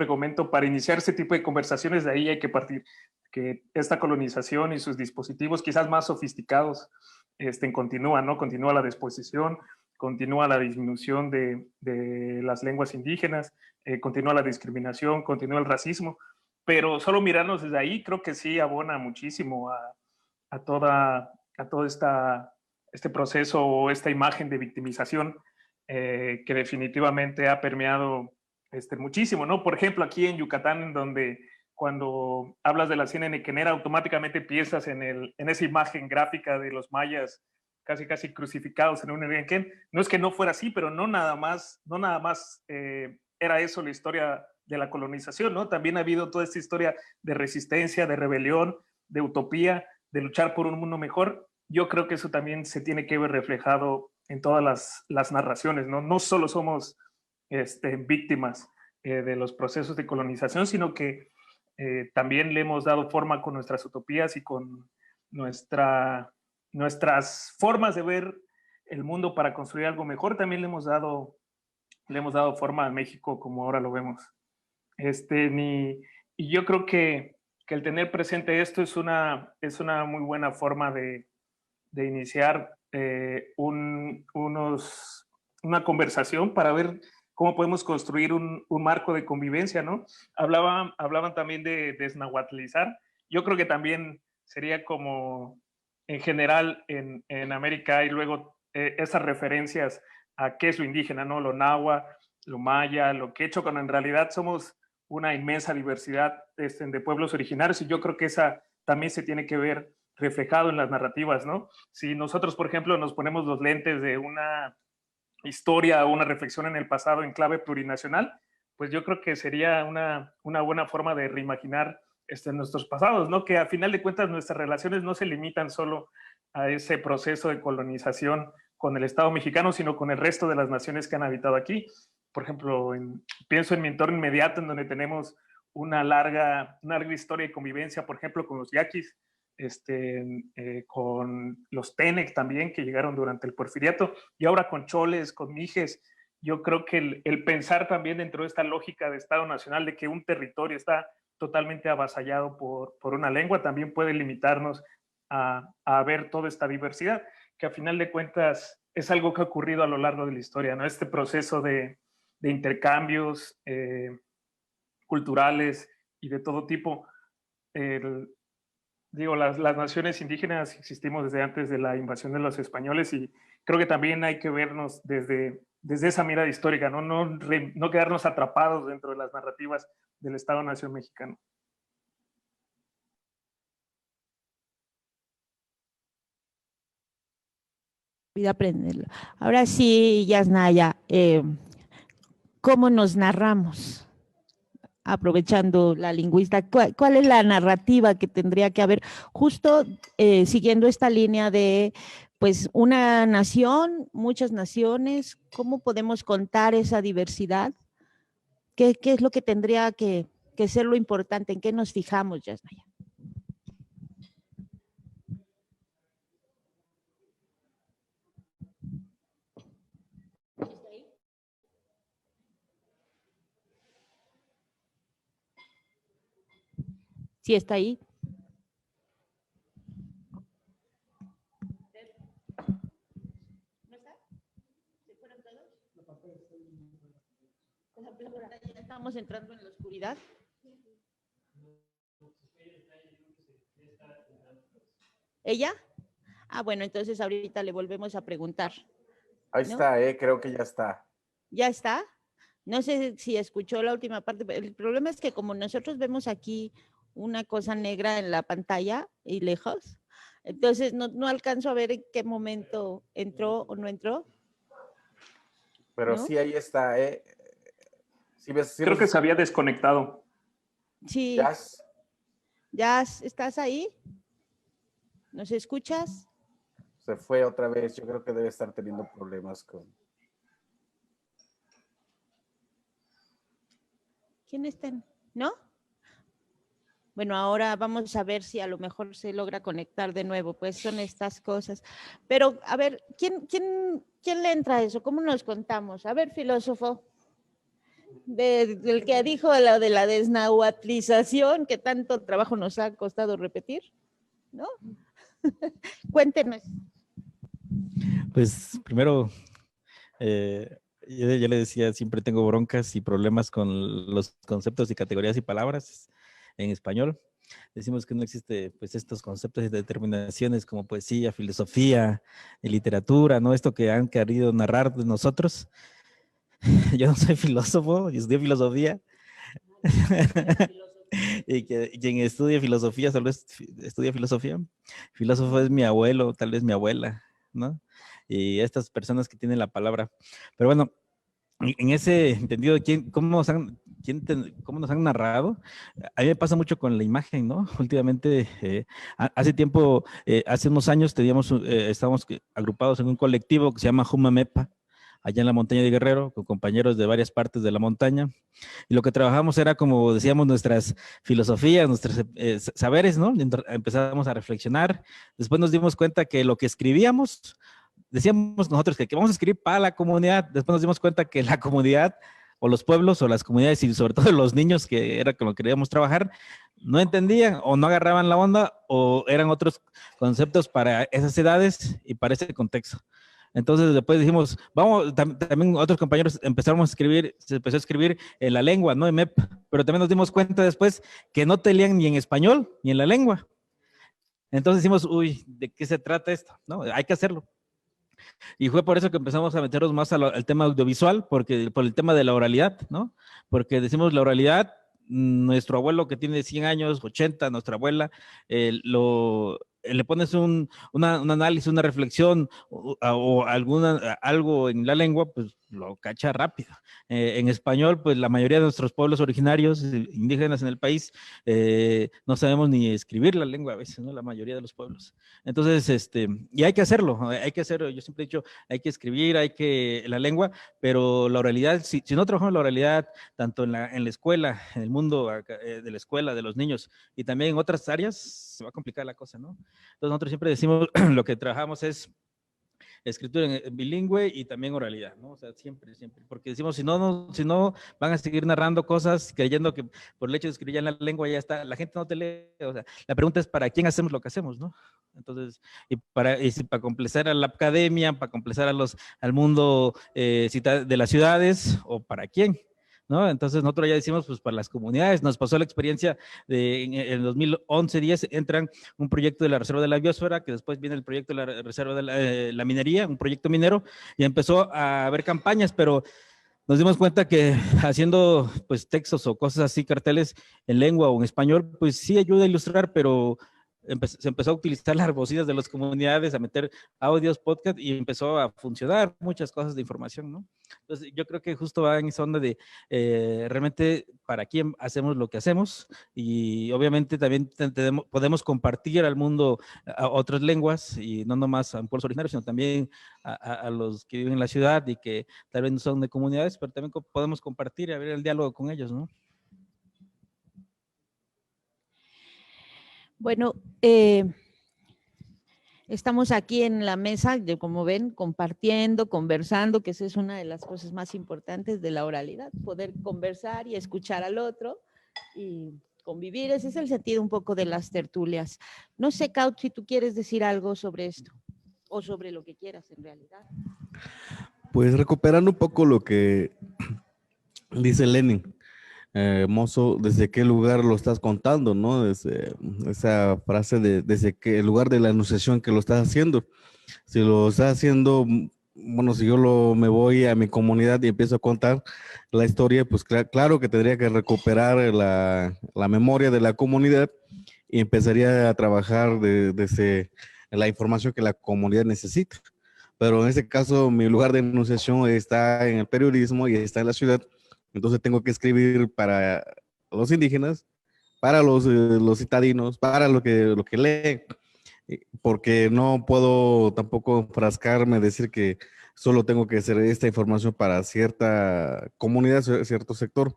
[SPEAKER 4] comento, para iniciar este tipo de conversaciones de ahí hay que partir, que esta colonización y sus dispositivos quizás más sofisticados continúan, ¿no? Continúa la desposesión, continúa la disminución de las lenguas indígenas, continúa la discriminación, continúa el racismo, pero solo mirarnos desde ahí creo que sí abona muchísimo a todo este proceso o esta imagen de victimización que definitivamente ha permeado muchísimo, ¿no? Por ejemplo, aquí en Yucatán, en donde cuando hablas de la hacienda nequenera, automáticamente piensas en esa imagen gráfica de los mayas casi crucificados en un nequén. No es que no fuera así, pero no nada más era eso la historia de la colonización, ¿no? También ha habido toda esta historia de resistencia, de rebelión, de utopía, de luchar por un mundo mejor. Yo creo que eso también se tiene que ver reflejado en todas las narraciones, ¿no? No solo somos víctimas de los procesos de colonización, sino que también le hemos dado forma con nuestras utopías y con nuestras formas de ver el mundo para construir algo mejor. También le hemos dado forma a México como ahora lo vemos. Y yo creo que el tener presente esto es una muy buena forma de iniciar una conversación para ver cómo podemos construir un marco de convivencia, ¿no? Hablaban también de desnahuatlizar. Yo creo que también sería como, en general, en América hay luego esas referencias a qué es lo indígena, ¿no? Lo náhuatl, lo maya, lo quechua, cuando en realidad somos una inmensa diversidad de pueblos originarios, y yo creo que esa también se tiene que ver reflejado en las narrativas, ¿no? Si nosotros, por ejemplo, nos ponemos los lentes de una historia o una reflexión en el pasado en clave plurinacional, pues yo creo que sería una buena forma de reimaginar nuestros pasados, ¿no? Que a final de cuentas nuestras relaciones no se limitan solo a ese proceso de colonización con el Estado mexicano, sino con el resto de las naciones que han habitado aquí. Por ejemplo, pienso en mi entorno inmediato, en donde tenemos una larga historia de convivencia, por ejemplo, con los yaquis, con los Tenec también, que llegaron durante el Porfiriato, y ahora con choles, con mijes. Yo creo que el pensar también dentro de esta lógica de Estado Nacional, de que un territorio está totalmente avasallado por una lengua, también puede limitarnos a ver toda esta diversidad, que a final de cuentas es algo que ha ocurrido a lo largo de la historia, ¿no? Este proceso de intercambios culturales y de todo tipo. Las naciones indígenas existimos desde antes de la invasión de los españoles, y creo que también hay que vernos desde esa mirada histórica, ¿no? No quedarnos atrapados dentro de las narrativas del Estado-Nación mexicano.
[SPEAKER 6] Aprenderlo. Ahora sí, Yasnaya, ¿cómo nos narramos? Aprovechando la lingüista, ¿cuál es la narrativa que tendría que haber? Justo siguiendo esta línea de, pues, una nación, muchas naciones, ¿cómo podemos contar esa diversidad? ¿Qué es lo que tendría que ser lo importante? ¿En qué nos fijamos, Yasnaya? Sí, está ahí. ¿No está? ¿Se fueron todos? ¿Ya estamos entrando en la oscuridad? ¿Ella? Ah, bueno, entonces ahorita le volvemos a preguntar.
[SPEAKER 9] Ahí está, creo que ya está.
[SPEAKER 6] ¿Ya está? No sé si escuchó la última parte. El problema es que como nosotros vemos aquí una cosa negra en la pantalla y lejos, entonces no alcanzo a ver en qué momento entró o no entró.
[SPEAKER 9] Pero
[SPEAKER 6] ¿no?
[SPEAKER 9] Sí, ahí está, ¿Sí ves, sí
[SPEAKER 4] Creo que se había desconectado.
[SPEAKER 6] Sí. ¿Jazz, estás ahí? ¿Nos escuchas?
[SPEAKER 9] Se fue otra vez. Yo creo que debe estar teniendo problemas con...
[SPEAKER 6] ¿Quién está? ¿No? Bueno, ahora vamos a ver si a lo mejor se logra conectar de nuevo, pues son estas cosas. Pero, a ver, ¿quién le entra a eso? ¿Cómo nos contamos? A ver, filósofo, del que dijo lo de la desnahuatlización, que tanto trabajo nos ha costado repetir, ¿no? Cuéntenos.
[SPEAKER 8] Pues primero, yo le decía, siempre tengo broncas y problemas con los conceptos y categorías y palabras en español. Decimos que no existe pues estos conceptos y determinaciones como poesía, filosofía, literatura, ¿no? Esto que han querido narrar de nosotros. Yo no soy filósofo, yo estudié filosofía. Y quien estudie filosofía solo estudia filosofía. Filósofo es mi abuelo, tal vez mi abuela, ¿no? Y estas personas que tienen la palabra. Pero bueno, en ese entendido, ¿cómo nos han narrado? A mí me pasa mucho con la imagen, ¿no? Últimamente, hace tiempo, hace unos años estábamos agrupados en un colectivo que se llama Jumamepa, allá en la montaña de Guerrero, con compañeros de varias partes de la montaña. Y lo que trabajamos era, como decíamos, nuestras filosofías, nuestros saberes, ¿no? Empezábamos a reflexionar. Después nos dimos cuenta que lo que escribíamos, decíamos nosotros que vamos a escribir para la comunidad. Después nos dimos cuenta que la comunidad o los pueblos o las comunidades y sobre todo los niños, que era con lo que queríamos trabajar, no entendían o no agarraban la onda o eran otros conceptos para esas edades y para ese contexto. Entonces después dijimos, también otros compañeros empezamos a escribir, se empezó a escribir en la lengua, ¿no? En MEP, pero también nos dimos cuenta después que no te leían ni en español ni en la lengua. Entonces decimos, uy, ¿de qué se trata esto? No, hay que hacerlo. Y fue por eso que empezamos a meternos más al tema audiovisual, por el tema de la oralidad, ¿no? Porque decimos la oralidad, nuestro abuelo que tiene 100 años, 80, nuestra abuela, le pones un análisis, una reflexión o algo en la lengua, pues lo cacha rápido. En español, pues la mayoría de nuestros pueblos originarios, indígenas en el país, no sabemos ni escribir la lengua a veces, ¿no? La mayoría de los pueblos. Entonces, y hay que hacerlo, yo siempre he dicho, hay que escribir, la lengua, pero la oralidad, si no trabajamos la oralidad, tanto en la escuela, en el mundo de la escuela, de los niños, y también en otras áreas, se va a complicar la cosa, ¿no? Entonces nosotros siempre decimos, lo que trabajamos es escritura en bilingüe y también oralidad, ¿no? O sea, siempre, porque decimos, si no van a seguir narrando cosas creyendo que por el hecho de escribir ya en la lengua ya está, la gente no te lee, o sea, la pregunta es ¿para quién hacemos lo que hacemos, no? Entonces, para complacer a la academia, para complacer al mundo de las ciudades, o ¿para quién? ¿No? Entonces nosotros ya decimos, pues para las comunidades. Nos pasó la experiencia en el 2011-10, entran un proyecto de la Reserva de la Biosfera, que después viene el proyecto de la Reserva de la Minería, un proyecto minero, y empezó a haber campañas, pero nos dimos cuenta que haciendo pues textos o cosas así, carteles en lengua o en español, pues sí ayuda a ilustrar, pero se empezó a utilizar las bocinas de las comunidades, a meter audios, podcast, y empezó a funcionar muchas cosas de información, ¿no? Entonces yo creo que justo va en esa onda de realmente para quién hacemos lo que hacemos, y obviamente también podemos compartir al mundo a otras lenguas, y no nomás a pueblos originarios, sino también a los que viven en la ciudad y que tal vez no son de comunidades, pero también podemos compartir y abrir el diálogo con ellos, ¿no?
[SPEAKER 6] Bueno, estamos aquí en la mesa, como ven, compartiendo, conversando, que esa es una de las cosas más importantes de la oralidad, poder conversar y escuchar al otro y convivir. Ese es el sentido un poco de las tertulias. No sé, Kaut, si tú quieres decir algo sobre esto o sobre lo que quieras en realidad.
[SPEAKER 7] Pues recuperando un poco lo que dice Lenin. Mozo, ¿desde qué lugar lo estás contando, no? Desde esa frase desde qué lugar de la enunciación que lo estás haciendo. Si lo estás haciendo, bueno, si yo me voy a mi comunidad y empiezo a contar la historia, pues claro que tendría que recuperar la memoria de la comunidad y empezaría a trabajar desde la información que la comunidad necesita. Pero en este caso, mi lugar de enunciación está en el periodismo y está en la ciudad. Entonces tengo que escribir para los indígenas, para los citadinos, para lo que leen, porque no puedo tampoco enfrascarme, decir que solo tengo que hacer esta información para cierta comunidad, cierto sector,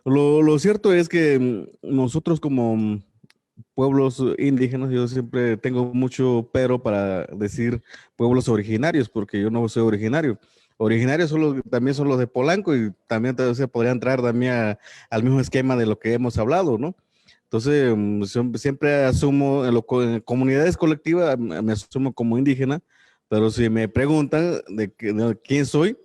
[SPEAKER 7] Lo cierto es que nosotros como pueblos indígenas, yo siempre tengo mucho pero para decir pueblos originarios, porque yo no soy originario. Originarios también son los de Polanco y también se podría entrar también al mismo esquema de lo que hemos hablado, ¿no? Entonces, siempre asumo, en comunidades colectivas, me asumo como indígena, pero si me preguntan de quién soy,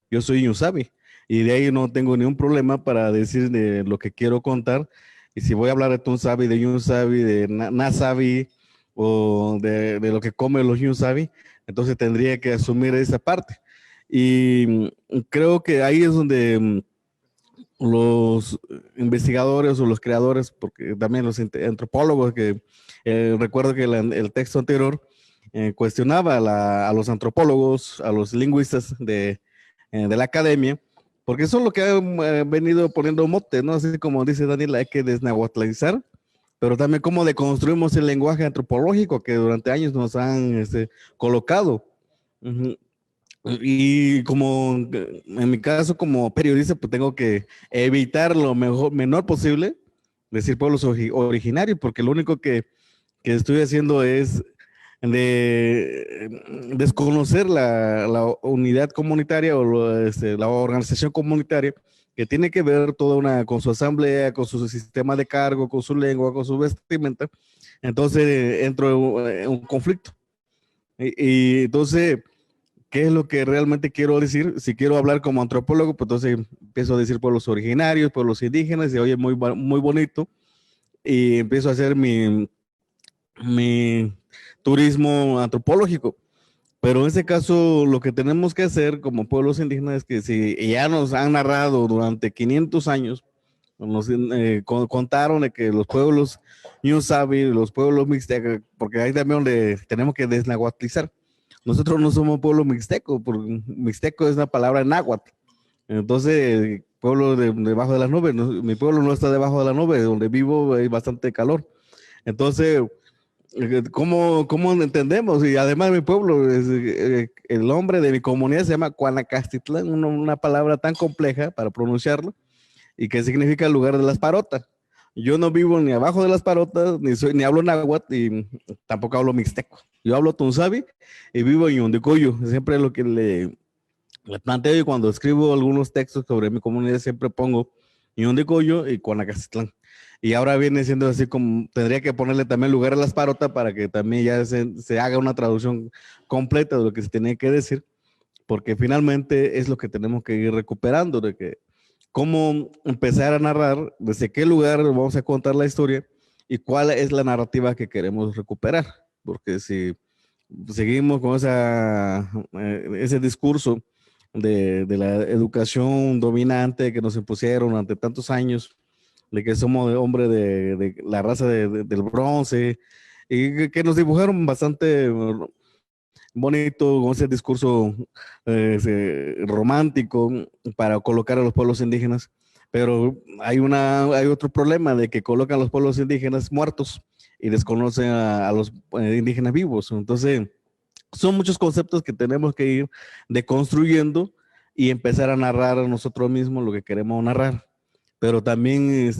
[SPEAKER 7] yo soy Ñusabi. Y de ahí no tengo ningún problema para decir de lo que quiero contar. Y si voy a hablar de Tunsabi, de Ñusabi, de Nasabi o de lo que comen los Ñusabi, entonces tendría que asumir esa parte. Y creo que ahí es donde los investigadores o los creadores, porque también los antropólogos, que recuerdo que el texto anterior cuestionaba a los antropólogos, a los lingüistas de la academia, porque eso es lo que han venido poniendo mote, ¿no? Así como dice Daniel, hay que desnahuatlizar, pero también cómo deconstruimos el lenguaje antropológico que durante años nos han colocado. Y como en mi caso como periodista, pues tengo que evitar lo menor posible decir pueblos originarios, porque lo único que estoy haciendo es de desconocer la unidad comunitaria o la organización comunitaria que tiene que ver con su asamblea, con su sistema de cargo, con su lengua, con su vestimenta. Entonces entro en un conflicto. Y entonces, ¿qué es lo que realmente quiero decir? Si quiero hablar como antropólogo, pues entonces empiezo a decir pueblos originarios, pueblos indígenas, y oye, muy, muy bonito. Y empiezo a hacer mi turismo antropológico. Pero en este caso, lo que tenemos que hacer como pueblos indígenas es que si ya nos han narrado durante 500 años, nos contaron de que los pueblos Ñusabi, los pueblos mixtecos, porque ahí también donde tenemos que desnahuatlizar. Nosotros no somos pueblo mixteco, porque mixteco es una palabra en náhuatl. Entonces, pueblo debajo de las nubes, mi pueblo no está debajo de la nube, donde vivo hay bastante calor. Entonces, ¿cómo entendemos? Y además mi pueblo, el nombre de mi comunidad se llama Cuanacastitlán, una palabra tan compleja para pronunciarlo, y que significa el lugar de las parotas. Yo no vivo ni abajo de las parotas, ni hablo náhuatl, y tampoco hablo mixteco. Yo hablo tunsabi y vivo en Yundicoyo. Siempre es lo que le planteo, y cuando escribo algunos textos sobre mi comunidad siempre pongo Yundicoyo y Cuanacastitlán. Y ahora viene siendo así como, tendría que ponerle también lugar a las parotas para que también ya se haga una traducción completa de lo que se tenía que decir, porque finalmente es lo que tenemos que ir recuperando, de que cómo empezar a narrar, desde qué lugar vamos a contar la historia y cuál es la narrativa que queremos recuperar, porque si seguimos con ese discurso de la educación dominante que nos impusieron durante tantos años, de que somos hombres de la raza del bronce, y que nos dibujaron bastante bonito con ese discurso romántico para colocar a los pueblos indígenas, pero hay otro problema de que colocan a los pueblos indígenas muertos y desconocen a los indígenas vivos. Entonces, son muchos conceptos que tenemos que ir deconstruyendo y empezar a narrar a nosotros mismos lo que queremos narrar, pero también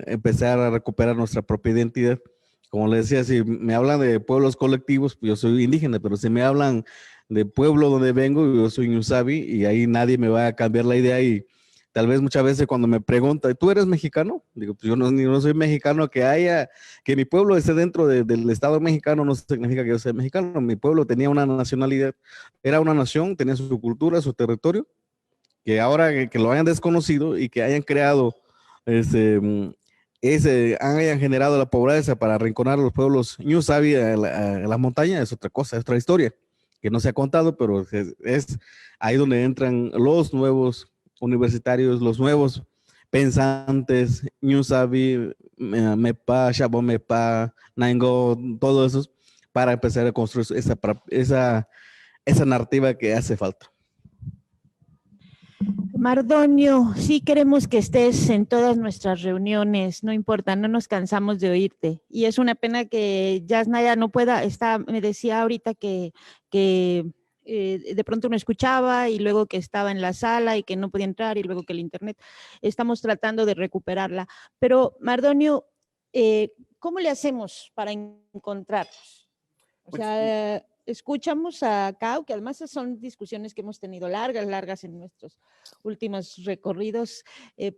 [SPEAKER 7] empezar a recuperar nuestra propia identidad. Como les decía, si me hablan de pueblos colectivos, pues yo soy indígena, pero si me hablan de pueblo donde vengo, yo soy Ñusabi, y ahí nadie me va a cambiar la idea. Y tal vez muchas veces cuando me preguntan, ¿tú eres mexicano? Digo, pues yo no soy mexicano. Que mi pueblo esté dentro del Estado mexicano no significa que yo sea mexicano. Mi pueblo tenía una nacionalidad, era una nación, tenía su cultura, su territorio, que ahora que lo hayan desconocido y que hayan creado hayan generado la pobreza para arrinconar a los pueblos Ñusabi a las montañas, es otra cosa, es otra historia que no se ha contado, pero es ahí donde entran los nuevos universitarios, los nuevos pensantes, Ñusabi, Mepa, Xabomepa, Naingo, todos esos, para empezar a construir esa narrativa que hace falta.
[SPEAKER 6] Mardonio, sí queremos que estés en todas nuestras reuniones, no importa, no nos cansamos de oírte. Y es una pena que Yasnaya no pueda, me decía ahorita que de pronto uno escuchaba y luego que estaba en la sala y que no podía entrar y luego que el internet, estamos tratando de recuperarla. Pero Mardonio, ¿cómo le hacemos para encontrarnos? O sea, escuchamos a Cau, que además son discusiones que hemos tenido largas en nuestros últimos recorridos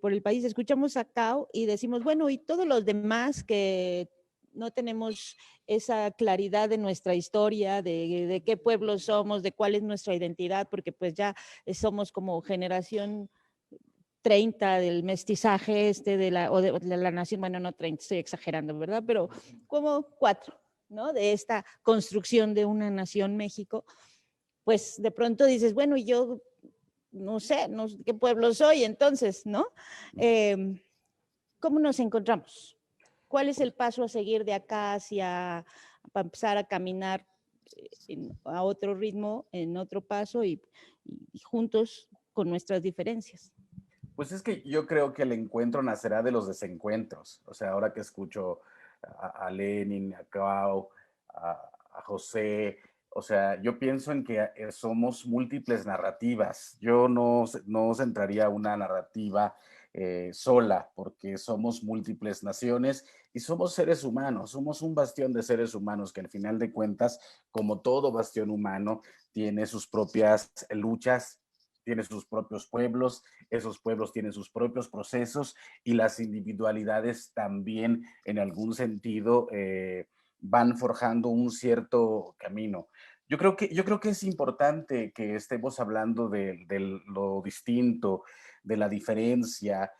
[SPEAKER 6] por el país. Escuchamos a Cau y decimos, bueno, y todos los demás que no tenemos esa claridad de nuestra historia, de qué pueblo somos, de cuál es nuestra identidad, porque pues ya somos como generación 30 del mestizaje de la nación, bueno, no 30, estoy exagerando, ¿verdad? Pero como 4, ¿no? De esta construcción de una nación México, pues de pronto dices, bueno, yo no sé qué pueblo soy entonces, ¿no? ¿Cómo nos encontramos? ¿Cuál es el paso a seguir de acá para empezar a caminar a otro ritmo, en otro paso y juntos con nuestras diferencias?
[SPEAKER 9] Pues es que yo creo que el encuentro nacerá de los desencuentros. O sea, ahora que escucho a Lenin, a Cao, a José, o sea, yo pienso en que somos múltiples narrativas. Yo no centraría una narrativa sola, porque somos múltiples naciones y somos seres humanos, somos un bastión de seres humanos que al final de cuentas, como todo bastión humano, tiene sus propias luchas, tiene sus propios pueblos, esos pueblos tienen sus propios procesos y las individualidades también en algún sentido van forjando un cierto camino. Yo creo que es importante que estemos hablando de lo distinto, de la diferencia,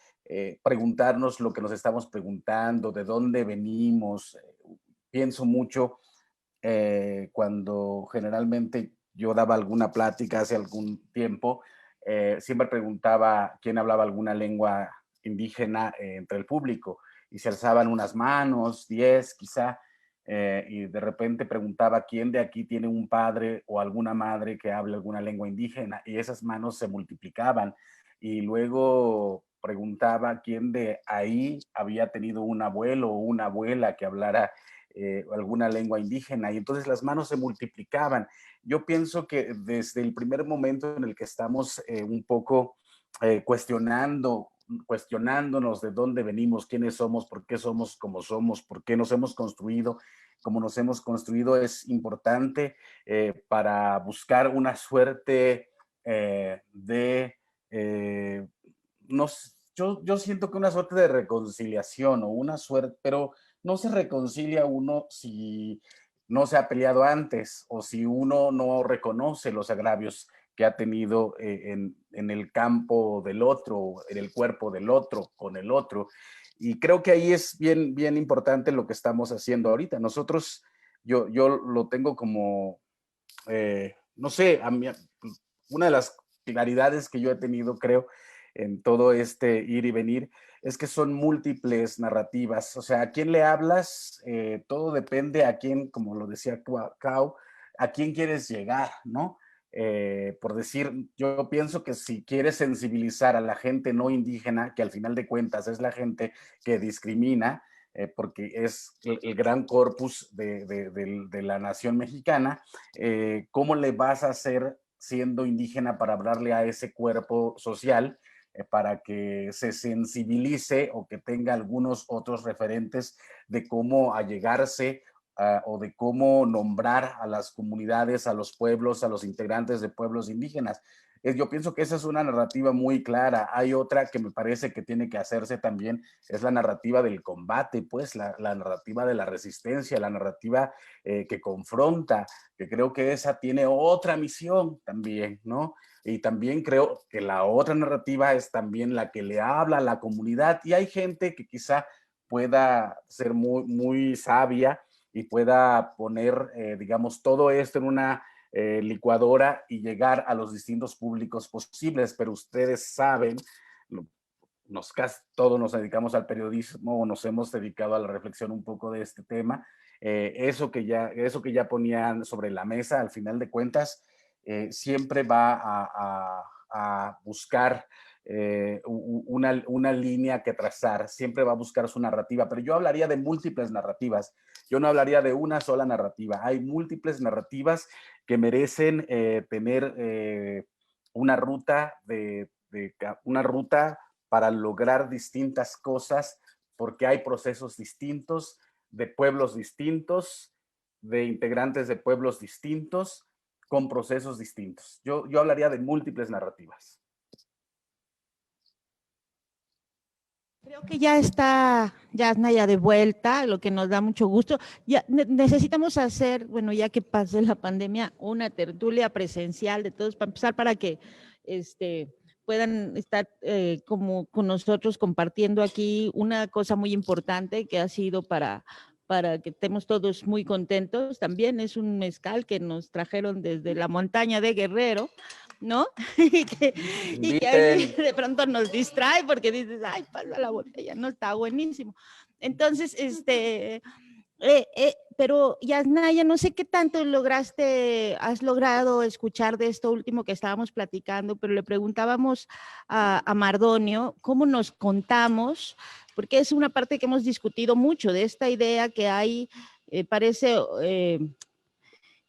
[SPEAKER 9] preguntarnos lo que nos estamos preguntando, de dónde venimos. Pienso mucho cuando generalmente yo daba alguna plática hace algún tiempo, siempre preguntaba quién hablaba alguna lengua indígena entre el público y se alzaban unas manos, 10 quizá, y de repente preguntaba quién de aquí tiene un padre o alguna madre que hable alguna lengua indígena y esas manos se multiplicaban y luego preguntaba quién de ahí había tenido un abuelo o una abuela que hablara alguna lengua indígena y entonces las manos se multiplicaban. Yo pienso que desde el primer momento en el que estamos un poco cuestionándonos de dónde venimos, quiénes somos, por qué somos como somos, por qué nos hemos construido como nos hemos construido, es importante para buscar una suerte de... yo siento que una suerte de reconciliación o una suerte, pero no se reconcilia uno si no se ha peleado antes o si uno no reconoce los agravios que ha tenido en el campo del otro, en el cuerpo del otro, con el otro. Y creo que ahí es bien importante lo que estamos haciendo ahorita. Nosotros, yo lo tengo como, no sé, una de las claridades que yo he tenido, creo, en todo este ir y venir, es que son múltiples narrativas. O sea, ¿a quién le hablas? Todo depende a quién, como lo decía Cao, a quién quieres llegar, ¿no? Por decir, yo pienso que si quieres sensibilizar a la gente no indígena, que al final de cuentas es la gente que discrimina, porque es el gran corpus de la nación mexicana, ¿cómo le vas a hacer siendo indígena para hablarle a ese cuerpo social? Para que se sensibilice o que tenga algunos otros referentes de cómo allegarse o de cómo nombrar a las comunidades, a los pueblos, a los integrantes de pueblos indígenas. Yo pienso que esa es una narrativa muy clara. Hay otra que me parece que tiene que hacerse también, es la narrativa del combate, pues la narrativa de la resistencia, la narrativa que confronta, que creo que esa tiene otra misión también, ¿no? Y también creo que la otra narrativa es también la que le habla a la comunidad y hay gente que quizá pueda ser muy sabia y pueda poner, digamos, todo esto en una licuadora y llegar a los distintos públicos posibles, pero ustedes saben, todos nos dedicamos al periodismo o nos hemos dedicado a la reflexión un poco de este tema, eso que ya ponían sobre la mesa, al final de cuentas, siempre va a buscar una línea que trazar, siempre va a buscar su narrativa, pero yo hablaría de múltiples narrativas, yo no hablaría de una sola narrativa, hay múltiples narrativas que merecen tener una ruta una ruta para lograr distintas cosas, porque hay procesos distintos, de pueblos distintos, de integrantes de pueblos distintos, con procesos distintos. Yo hablaría de múltiples narrativas.
[SPEAKER 6] Creo que ya está Yasnaya de vuelta, lo que nos da mucho gusto. Ya necesitamos hacer, bueno, ya que pase la pandemia, una tertulia presencial de todos, para empezar, para que puedan estar como con nosotros compartiendo aquí una cosa muy importante que ha sido para que estemos todos muy contentos. También es un mezcal que nos trajeron desde la montaña de Guerrero, ¿no? y que ahí de pronto nos distrae porque dices, ay, pasa la botella, no, está buenísimo. Entonces, pero Yasnaya, no sé qué tanto has logrado escuchar de esto último que estábamos platicando, pero le preguntábamos a Mardonio cómo nos contamos, porque es una parte que hemos discutido mucho de esta idea que hay, parece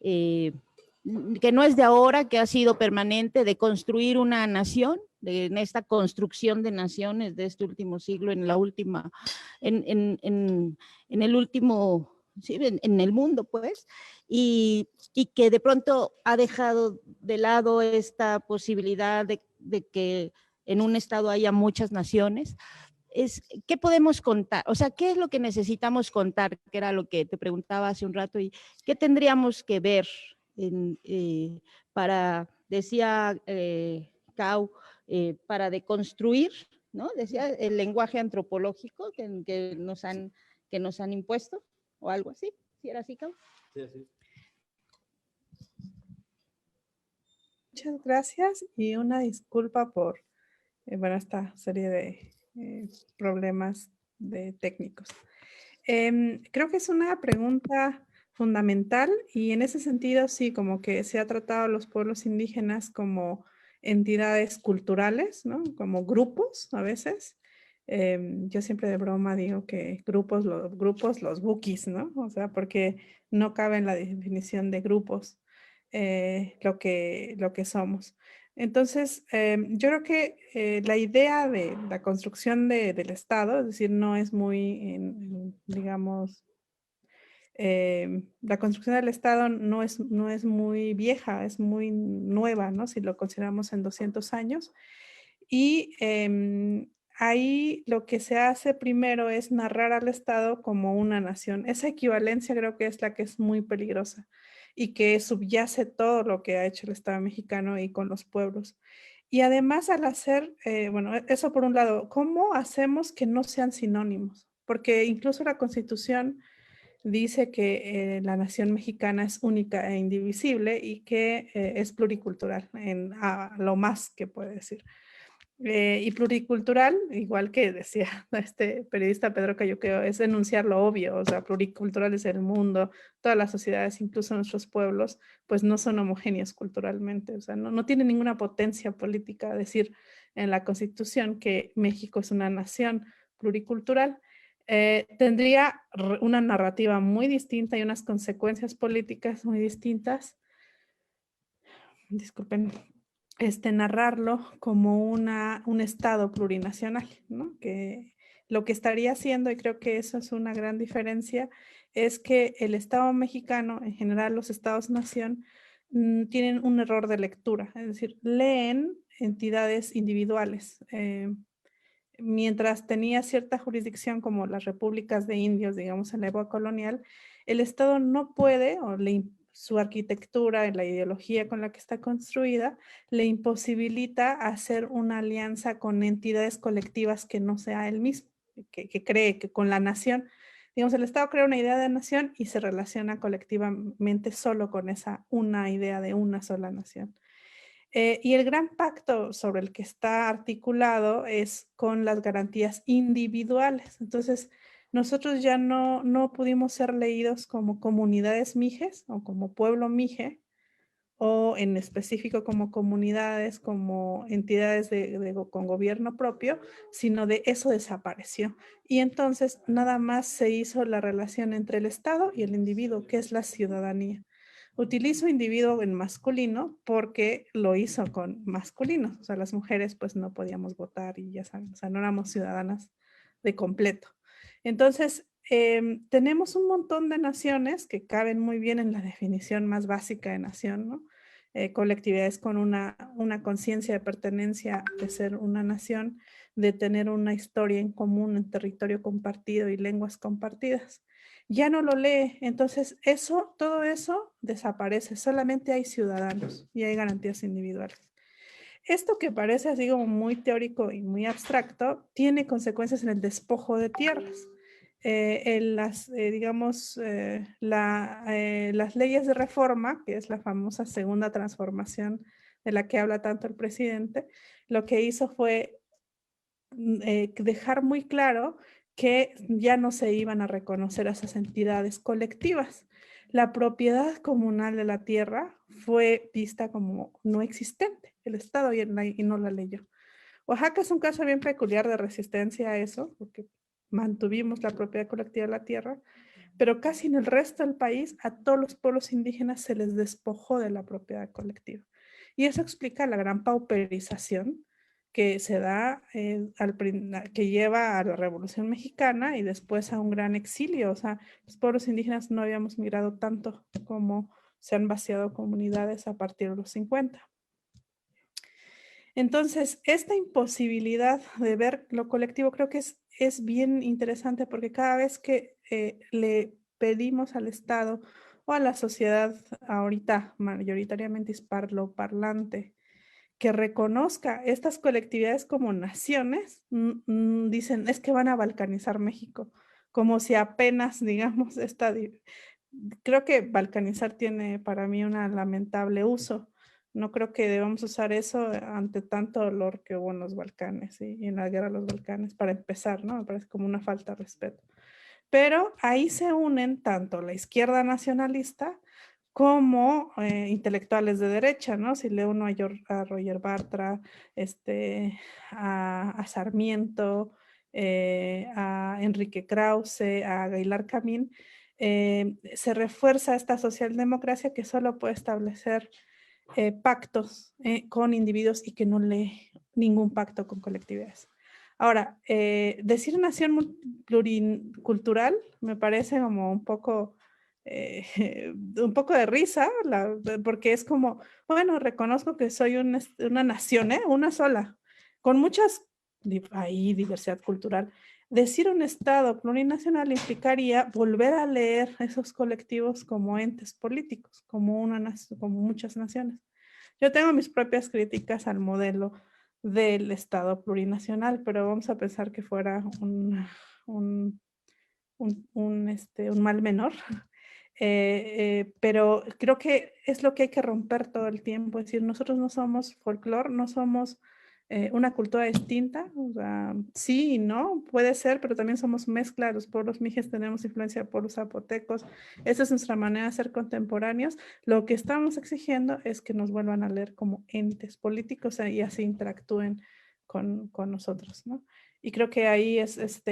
[SPEAKER 6] que no es de ahora, que ha sido permanente, de construir una nación, en esta construcción de naciones de este último siglo, en la última, en el último, sí, en el mundo, pues, y que de pronto ha dejado de lado esta posibilidad de que en un estado haya muchas naciones. ¿Qué podemos contar? O sea, ¿qué es lo que necesitamos contar? Que era lo que te preguntaba hace un rato, y ¿qué tendríamos que ver para, decía Cao, para deconstruir, ¿no? Decía el lenguaje antropológico que nos han impuesto, o algo así? ¿Sí era así, Cao?
[SPEAKER 8] Sí, así.
[SPEAKER 3] Muchas gracias y una disculpa por esta serie de problemas técnicos. Creo que es una pregunta fundamental y en ese sentido sí, como que se ha tratado a los pueblos indígenas como entidades culturales, ¿no? Como grupos a veces. Yo siempre de broma digo que los bukis, ¿no? O sea, porque no cabe en la definición de grupos lo que somos. Entonces, yo creo que la idea de la construcción del Estado, es decir, no es muy, digamos, la construcción del Estado no es muy vieja, es muy nueva, ¿no? Si lo consideramos en 200 años. Y ahí lo que se hace primero es narrar al Estado como una nación. Esa equivalencia creo que es la que es muy peligrosa y que subyace todo lo que ha hecho el Estado mexicano y con los pueblos. Y además al hacer, eso por un lado, ¿cómo hacemos que no sean sinónimos? Porque incluso la Constitución dice que la nación mexicana es única e indivisible y que es pluricultural, a lo más que puede decir. Y pluricultural, igual que decía este periodista Pedro Cayuqueo, es denunciar lo obvio, o sea, pluricultural es el mundo, todas las sociedades, incluso nuestros pueblos, pues no son homogéneos culturalmente, o sea, no tiene ninguna potencia política decir en la Constitución que México es una nación pluricultural. Tendría una narrativa muy distinta y unas consecuencias políticas muy distintas. Disculpen, narrarlo como un Estado plurinacional, ¿no? Que lo que estaría haciendo, y creo que eso es una gran diferencia, es que el Estado mexicano, en general los Estados-nación, tienen un error de lectura, es decir, leen entidades individuales. Mientras tenía cierta jurisdicción como las repúblicas de indios, digamos, en la época colonial, el Estado no puede, su arquitectura, la ideología con la que está construida, le imposibilita hacer una alianza con entidades colectivas que no sea él mismo, que cree que con la nación, digamos, el Estado crea una idea de nación y se relaciona colectivamente solo con una idea de una sola nación. Y el gran pacto sobre el que está articulado es con las garantías individuales. Entonces, nosotros ya no pudimos ser leídos como comunidades mijes o como pueblo mije, o en específico como comunidades, como entidades con gobierno propio, sino de eso desapareció. Y entonces nada más se hizo la relación entre el Estado y el individuo, que es la ciudadanía. Utilizo individuo en masculino porque lo hizo con masculinos. O sea, las mujeres pues no podíamos votar y ya saben, o sea, no éramos ciudadanas de completo. Entonces, tenemos un montón de naciones que caben muy bien en la definición más básica de nación, ¿no? Colectividades con una conciencia de pertenencia, de ser una nación, de tener una historia en común, un territorio compartido y lenguas compartidas. Ya no lo lee, entonces todo eso desaparece, solamente hay ciudadanos y hay garantías individuales. Esto que parece así como muy teórico y muy abstracto, tiene consecuencias en el despojo de tierras. Las leyes de reforma, que es la famosa segunda transformación de la que habla tanto el presidente, lo que hizo fue dejar muy claro que ya no se iban a reconocer a esas entidades colectivas. La propiedad comunal de la tierra fue vista como no existente, el Estado y no la leyó. Oaxaca es un caso bien peculiar de resistencia a eso, porque mantuvimos la propiedad colectiva de la tierra, pero casi en el resto del país a todos los pueblos indígenas se les despojó de la propiedad colectiva. Y eso explica la gran pauperización que se da, que lleva a la Revolución Mexicana y después a un gran exilio. O sea, los pueblos indígenas no habíamos migrado tanto como se han vaciado comunidades a partir de los 50. Entonces, esta imposibilidad de ver lo colectivo creo que es bien interesante porque cada vez que le pedimos al Estado o a la sociedad ahorita mayoritariamente hispanoparlante que reconozca estas colectividades como naciones, dicen es que van a balcanizar México, como si apenas, digamos, creo que balcanizar tiene para mí un lamentable uso. No creo que debamos usar eso ante tanto dolor que hubo en los Balcanes y en la guerra de los Balcanes, para empezar, ¿no? Me parece como una falta de respeto. Pero ahí se unen tanto la izquierda nacionalista como intelectuales de derecha, ¿no? Si lee uno a Roger Bartra, a Sarmiento, a Enrique Krause, a Aguilar Camín, se refuerza esta socialdemocracia que solo puede establecer pactos con individuos y que no lee ningún pacto con colectividades. Ahora, decir nación pluricultural me parece como un poco de risa, porque es como, bueno, reconozco que soy una nación, una sola, con muchas, ahí diversidad cultural. Decir un Estado plurinacional implicaría volver a leer esos colectivos como entes políticos, como muchas naciones. Yo tengo mis propias críticas al modelo del Estado plurinacional, pero vamos a pensar que fuera un mal menor. Pero creo que es lo que hay que romper todo el tiempo, es decir, nosotros no somos folclore, no somos una cultura distinta, o sea, sí y no, puede ser, pero también somos mezcla, los pueblos mijes tenemos influencia de pueblos zapotecos, esa es nuestra manera de ser contemporáneos. Lo que estamos exigiendo es que nos vuelvan a leer como entes políticos y así interactúen con nosotros, ¿no? Y creo que ahí es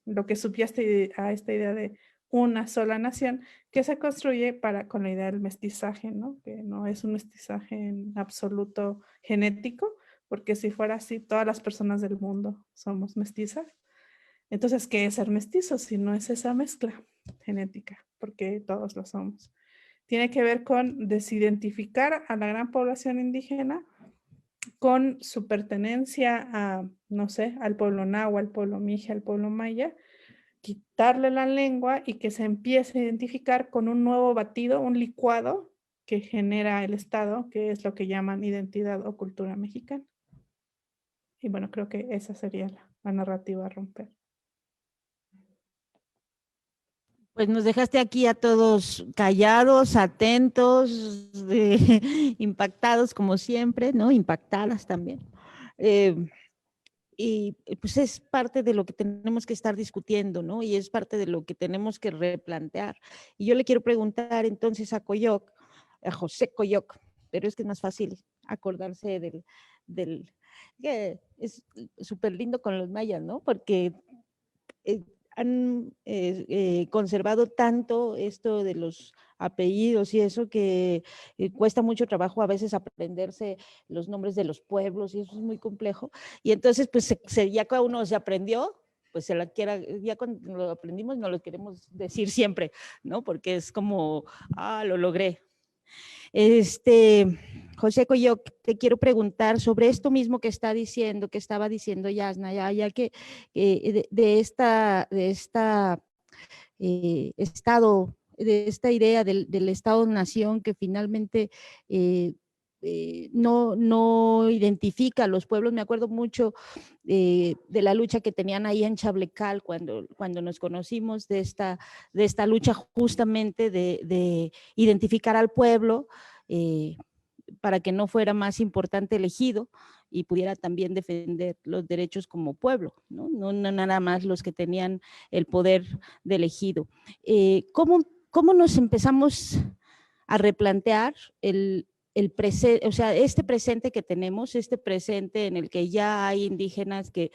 [SPEAKER 3] lo que subyace a esta idea de una sola nación que se construye con la idea del mestizaje, ¿no? Que no es un mestizaje en absoluto genético, porque si fuera así, todas las personas del mundo somos mestizas. Entonces, ¿qué es ser mestizo si no es esa mezcla genética? Porque todos lo somos. Tiene que ver con desidentificar a la gran población indígena con su pertenencia a, no sé, al pueblo nahua, al pueblo mije, al pueblo maya, quitarle la lengua y que se empiece a identificar con un nuevo batido, un licuado que genera el Estado, que es lo que llaman identidad o cultura mexicana. Y bueno, creo que esa sería la narrativa a romper.
[SPEAKER 6] Pues nos dejaste aquí a todos callados, atentos, impactados como siempre, ¿no? Impactadas también. Y pues es parte de lo que tenemos que estar discutiendo, ¿no? Y es parte de lo que tenemos que replantear. Y yo le quiero preguntar entonces a Coyoc, José Coyoc, pero es que es más fácil acordarse que es súper lindo con los mayas, ¿no? Porque han conservado tanto esto de los apellidos y eso que cuesta mucho trabajo a veces aprenderse los nombres de los pueblos y eso es muy complejo. Y entonces, pues ya cada uno se aprendió, pues ya cuando lo aprendimos no lo queremos decir siempre, ¿no? Porque es como, lo logré. José Coyo, te quiero preguntar sobre esto mismo que estaba diciendo Yasna, ya que de esta idea del Estado-nación que finalmente no identifica a los pueblos. Me acuerdo mucho de la lucha que tenían ahí en Chablecal cuando nos conocimos, de esta lucha justamente de identificar al pueblo para que no fuera más importante el ejido y pudiera también defender los derechos como pueblo, no nada más los que tenían el poder del ejido. ¿Cómo nos empezamos a replantear el presente, o sea, este presente que tenemos, este presente en el que ya hay indígenas que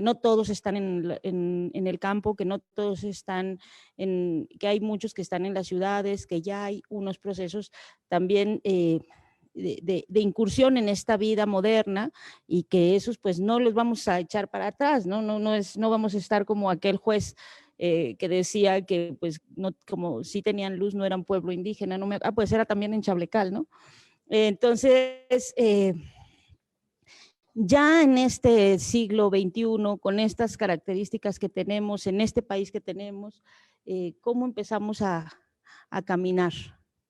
[SPEAKER 6] no todos están en el campo, que no todos están que hay muchos que están en las ciudades, que ya hay unos procesos también de incursión en esta vida moderna y que esos pues no los vamos a echar para atrás, no vamos a estar como aquel juez que decía que pues no, como sí tenían luz, no eran pueblo indígena, pues era también en Chablecal, ¿no? Entonces, ya en este siglo XXI, con estas características que tenemos, en este país que tenemos, ¿cómo empezamos a caminar?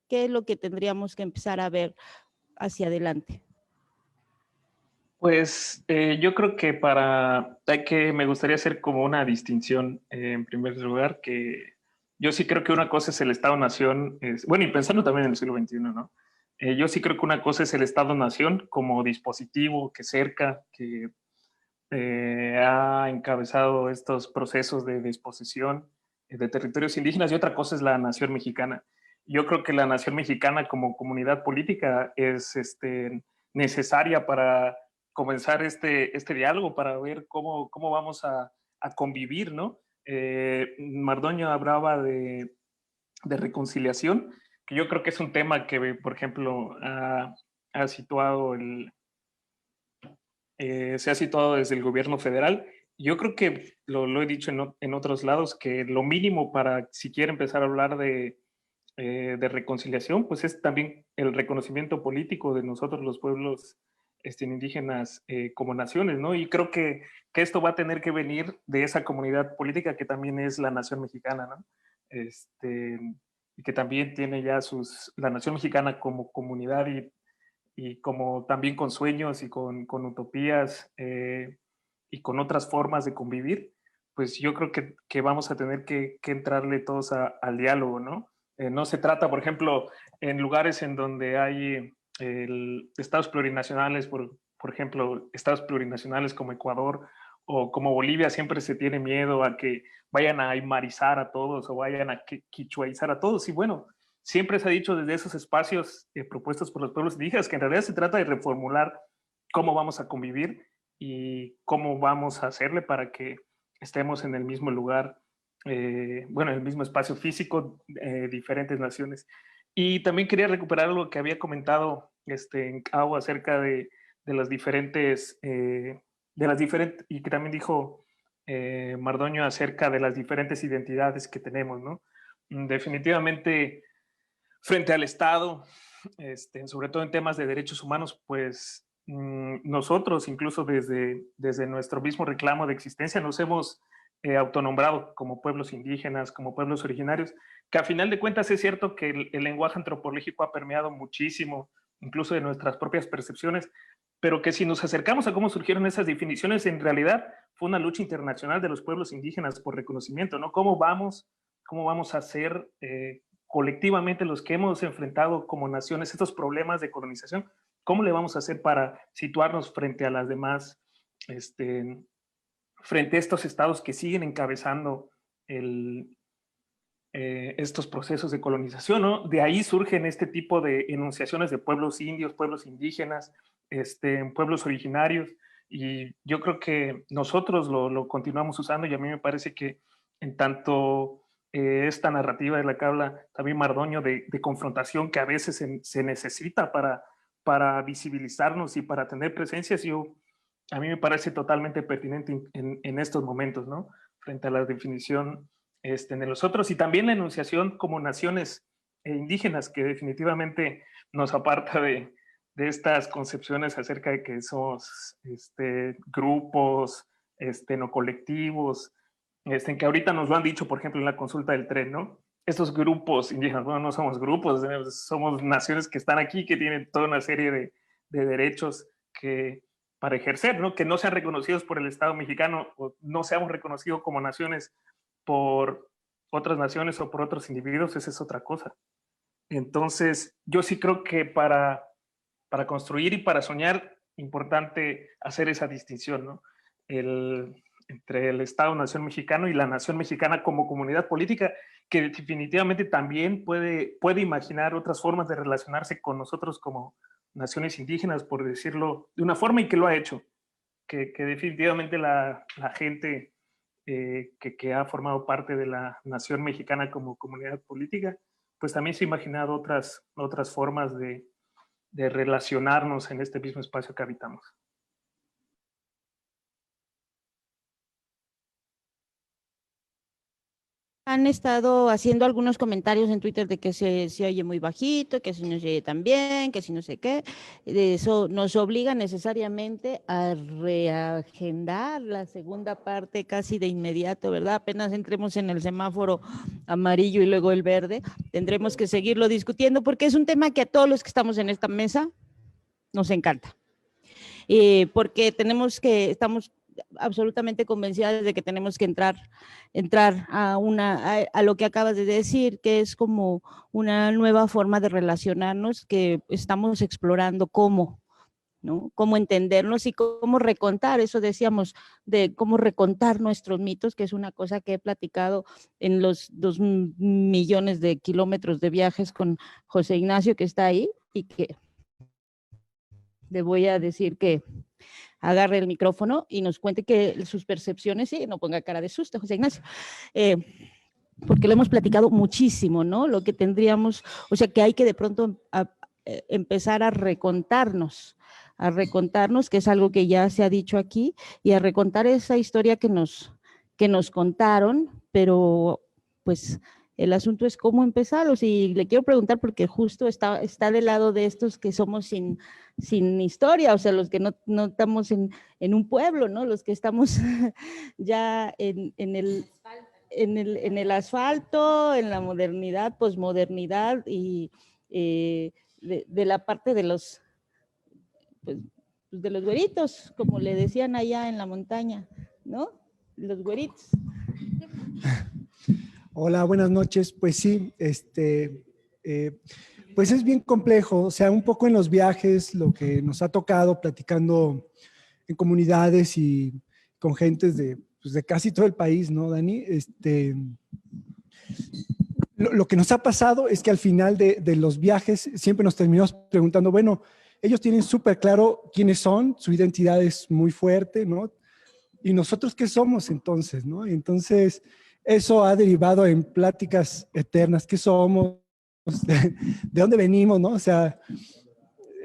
[SPEAKER 6] ¿Qué es lo que tendríamos que empezar a ver hacia adelante?
[SPEAKER 4] Pues yo creo que me gustaría hacer como una distinción en primer lugar, que yo sí creo que una cosa es el Estado-Nación, bueno, y pensando también en el siglo XXI, ¿no? Yo sí creo que una cosa es el Estado-Nación como dispositivo que cerca, que ha encabezado estos procesos de disposición de territorios indígenas, y otra cosa es la nación mexicana. Yo creo que la nación mexicana como comunidad política es necesaria para comenzar este diálogo, para ver cómo vamos a convivir, ¿no? Mardoño hablaba de reconciliación, que yo creo que es un tema que, por ejemplo, ha situado se ha situado desde el gobierno federal. Yo creo que lo he dicho en otros lados, que lo mínimo para siquiera empezar a hablar de reconciliación, pues es también el reconocimiento político de nosotros los pueblos indígenas como naciones, ¿no? Y creo que esto va a tener que venir de esa comunidad política que también es la nación mexicana, ¿no? Y que también tiene ya la nación mexicana como comunidad y como también con sueños y con utopías y con otras formas de convivir, pues yo creo que vamos a tener que entrarle todos al diálogo, ¿no? No se trata, por ejemplo, en lugares en donde hay estados plurinacionales, por ejemplo, estados plurinacionales como Ecuador o como Bolivia, siempre se tiene miedo a que vayan a aymarizar a todos o vayan a quichuaizar a todos. Y bueno, siempre se ha dicho desde esos espacios propuestos por los pueblos indígenas que en realidad se trata de reformular cómo vamos a convivir y cómo vamos a hacerle para que estemos en el mismo lugar, bueno, en el mismo espacio físico, diferentes naciones. Y también quería recuperar algo que había comentado en Cabo acerca de las diferentes, y que también dijo Mardoño acerca de las diferentes identidades que tenemos, ¿no? Definitivamente, frente al Estado, sobre todo en temas de derechos humanos, pues nosotros, incluso desde nuestro mismo reclamo de existencia, nos hemos autonombrado como pueblos indígenas, como pueblos originarios, que a final de cuentas es cierto que el lenguaje antropológico ha permeado muchísimo, incluso de nuestras propias percepciones, pero que si nos acercamos a cómo surgieron esas definiciones, en realidad fue una lucha internacional de los pueblos indígenas por reconocimiento, ¿no? ¿Cómo vamos a hacer colectivamente los que hemos enfrentado como naciones estos problemas de colonización? ¿Cómo le vamos a hacer para situarnos frente a las demás, frente a estos estados que siguen encabezando estos procesos de colonización, ¿no? De ahí surgen este tipo de enunciaciones de pueblos indios, pueblos indígenas, pueblos originarios, y yo creo que nosotros lo continuamos usando, y a mí me parece que en tanto esta narrativa de la que habla también Mardoño de confrontación que a veces se necesita para visibilizarnos y para tener presencias, a mí me parece totalmente pertinente en estos momentos, ¿no? Frente a la definición de los otros, y también la enunciación como naciones indígenas, que definitivamente nos aparta de estas concepciones acerca de que somos grupos, no colectivos, que ahorita nos lo han dicho, por ejemplo, en la consulta del tren, ¿no? Estos grupos indígenas, bueno, no somos grupos, somos naciones que están aquí, que tienen toda una serie de derechos que para ejercer, ¿no? Que no sean reconocidos por el Estado mexicano, o no seamos reconocidos como naciones por otras naciones o por otros individuos, esa es otra cosa. Entonces, yo sí creo que para construir y para soñar, importante hacer esa distinción, ¿no? Entre el Estado-Nación mexicano y la Nación mexicana como comunidad política, que definitivamente también puede imaginar otras formas de relacionarse con nosotros como naciones indígenas, por decirlo de una forma, y que lo ha hecho, que definitivamente la gente que ha formado parte de la nación mexicana como comunidad política, pues también se ha imaginado otras formas de relacionarnos en este mismo espacio que habitamos.
[SPEAKER 6] Han estado haciendo algunos comentarios en Twitter de que se oye muy bajito, que si no se oye tan bien, que si no sé qué. Eso nos obliga necesariamente a reagendar la segunda parte casi de inmediato, ¿verdad? Apenas entremos en el semáforo amarillo y luego el verde, tendremos que seguirlo discutiendo porque es un tema que a todos los que estamos en esta mesa nos encanta. Porque estamos absolutamente convencidas de que tenemos que entrar a lo que acabas de decir, que es como una nueva forma de relacionarnos que estamos explorando cómo, ¿no? Cómo entendernos y cómo recontar, eso decíamos, de cómo recontar nuestros mitos, que es una cosa que he platicado en los 2 millones de kilómetros de viajes con José Ignacio, que está ahí, y que le voy a decir que agarre el micrófono y nos cuente que sus percepciones, sí, no ponga cara de susto, José Ignacio, porque lo hemos platicado muchísimo, ¿no? Lo que tendríamos, o sea, que hay que de pronto empezar a recontarnos, que es algo que ya se ha dicho aquí, y a recontar esa historia que nos contaron, pero pues el asunto es cómo empezar. O si le quiero preguntar, porque justo está del lado de estos que somos sin historia, o sea, los que no estamos en un pueblo, ¿no? Los que estamos ya en el asfalto, en la modernidad, posmodernidad, y de la parte de los, pues, de los güeritos, como le decían allá en la montaña, ¿no? Los güeritos.
[SPEAKER 10] Hola, buenas noches. Pues sí, pues es bien complejo, o sea, un poco en los viajes, lo que nos ha tocado platicando en comunidades y con gentes de casi todo el país, ¿no, Dani? Lo que nos ha pasado es que al final de los viajes siempre nos terminamos preguntando, bueno, ellos tienen súper claro quiénes son, su identidad es muy fuerte, ¿no? ¿Y nosotros qué somos entonces, no? Entonces, eso ha derivado en pláticas eternas. ¿Qué somos? ¿De dónde venimos, no? O sea,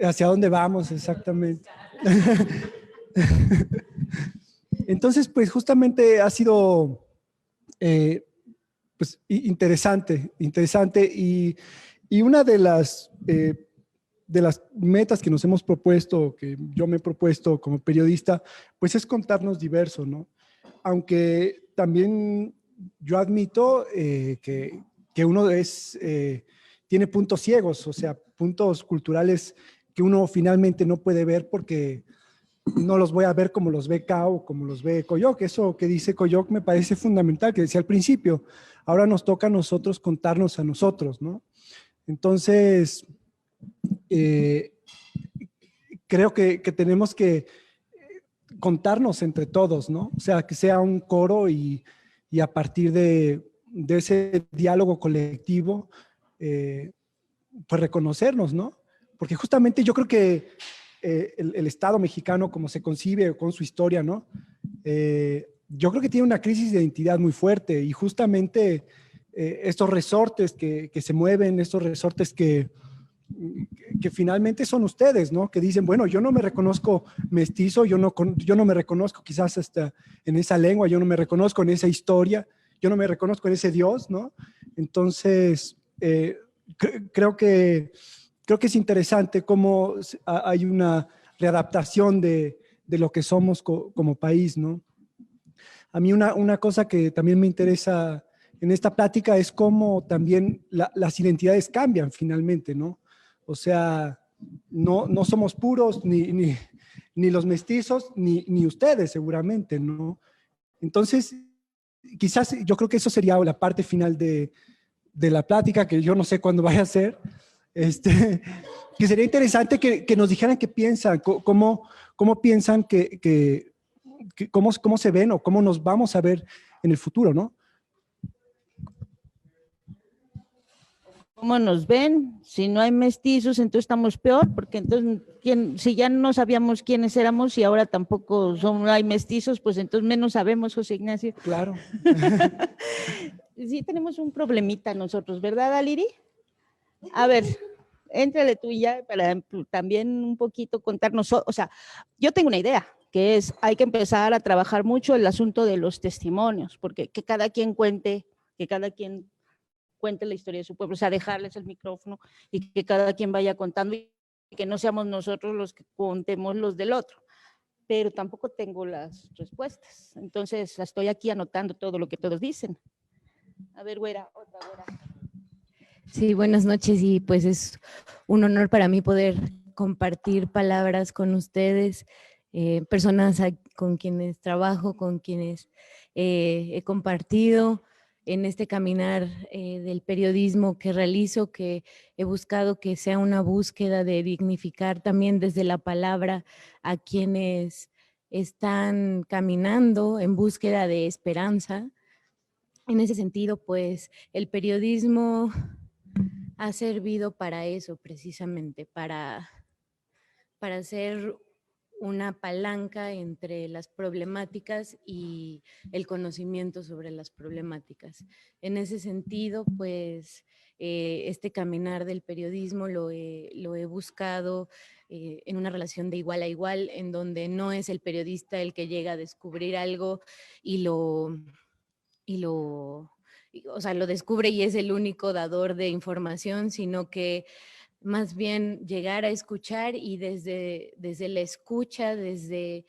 [SPEAKER 10] ¿hacia dónde vamos exactamente? Entonces, pues justamente ha sido pues, interesante y una de las metas que nos hemos propuesto, que yo me he propuesto como periodista, pues es contarnos diverso, ¿no? Aunque también yo admito que uno tiene puntos ciegos, o sea, puntos culturales que uno finalmente no puede ver porque no los voy a ver como los ve Cao o como los ve Coyoc. Eso que dice Coyoc me parece fundamental, que decía al principio. Ahora nos toca a nosotros contarnos a nosotros, ¿no? Entonces, creo que tenemos que contarnos entre todos, ¿no? O sea, que sea un coro y a partir de de ese diálogo colectivo, pues reconocernos, ¿no? Porque justamente yo creo que el Estado mexicano, como se concibe con su historia, ¿no? Yo creo que tiene una crisis de identidad muy fuerte y justamente estos resortes que se mueven, estos resortes que finalmente son ustedes, ¿no? Que dicen, bueno, yo no me reconozco mestizo, yo no me reconozco quizás hasta en esa lengua, yo no me reconozco en esa historia, yo no me reconozco en ese Dios, ¿no? Entonces, creo que es interesante cómo hay una readaptación de lo que somos como país, ¿no? A mí una cosa que también me interesa en esta plática es cómo también las identidades cambian finalmente, ¿no? O sea, no somos puros ni los mestizos, ni ustedes seguramente, ¿no? Entonces, quizás yo creo que eso sería la parte final de la plática, que yo no sé cuándo vaya a ser, que sería interesante que nos dijeran qué piensan, cómo piensan cómo se ven o cómo nos vamos a ver en el futuro, ¿no?
[SPEAKER 6] ¿Cómo nos ven? Si no hay mestizos, entonces estamos peor, porque entonces, si ya no sabíamos quiénes éramos y ahora tampoco hay mestizos, pues entonces menos sabemos, José Ignacio.
[SPEAKER 10] Claro.
[SPEAKER 6] Sí, tenemos un problemita nosotros, ¿verdad, Aliri? A ver, éntrale tú ya para también un poquito contarnos, o sea, yo tengo una idea, que es, hay que empezar a trabajar mucho el asunto de los testimonios, porque que cada quien cuente la historia de su pueblo, o sea, dejarles el micrófono y que cada quien vaya contando y que no seamos nosotros los que contemos los del otro. Pero tampoco tengo las respuestas, entonces estoy aquí anotando todo lo que todos dicen. A ver, güera, otra güera.
[SPEAKER 11] Sí, buenas noches y pues es un honor para mí poder compartir palabras con ustedes, personas con quienes trabajo, con quienes he compartido en este caminar del periodismo que realizo, que he buscado que sea una búsqueda de dignificar también desde la palabra a quienes están caminando en búsqueda de esperanza. En ese sentido, pues el periodismo ha servido para eso precisamente, para ser una palanca entre las problemáticas y el conocimiento sobre las problemáticas. En ese sentido, pues este caminar del periodismo lo he buscado en una relación de igual a igual, en donde no es el periodista el que llega a descubrir algo y lo descubre y es el único dador de información, sino que más bien llegar a escuchar y desde la escucha, desde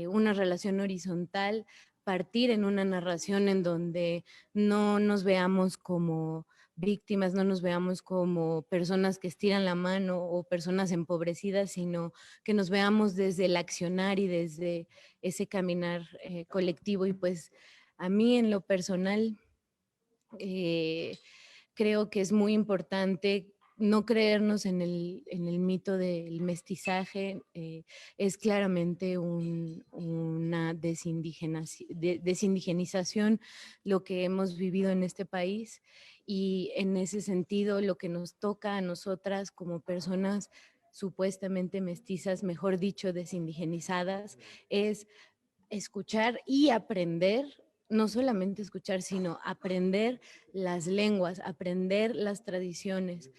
[SPEAKER 11] una relación horizontal, partir en una narración en donde no nos veamos como víctimas, no nos veamos como personas que estiran la mano o personas empobrecidas, sino que nos veamos desde el accionar y desde ese caminar colectivo. Y pues a mí en lo personal creo que es muy importante no creernos en el mito del mestizaje. Es claramente una desindigenización lo que hemos vivido en este país, y en ese sentido lo que nos toca a nosotras como personas supuestamente mestizas, mejor dicho, desindigenizadas, es escuchar y aprender, no solamente escuchar, sino aprender las lenguas, aprender las tradiciones,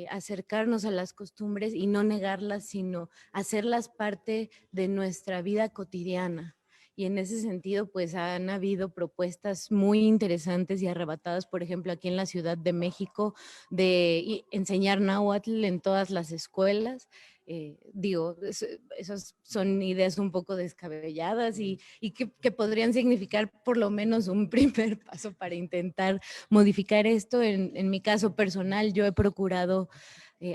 [SPEAKER 11] acercarnos a las costumbres y no negarlas, sino hacerlas parte de nuestra vida cotidiana. Y en ese sentido, pues han habido propuestas muy interesantes y arrebatadas, por ejemplo, aquí en la Ciudad de México, de enseñar náhuatl en todas las escuelas. Esas son ideas un poco descabelladas y que podrían significar por lo menos un primer paso para intentar modificar esto. En mi caso personal, yo he procurado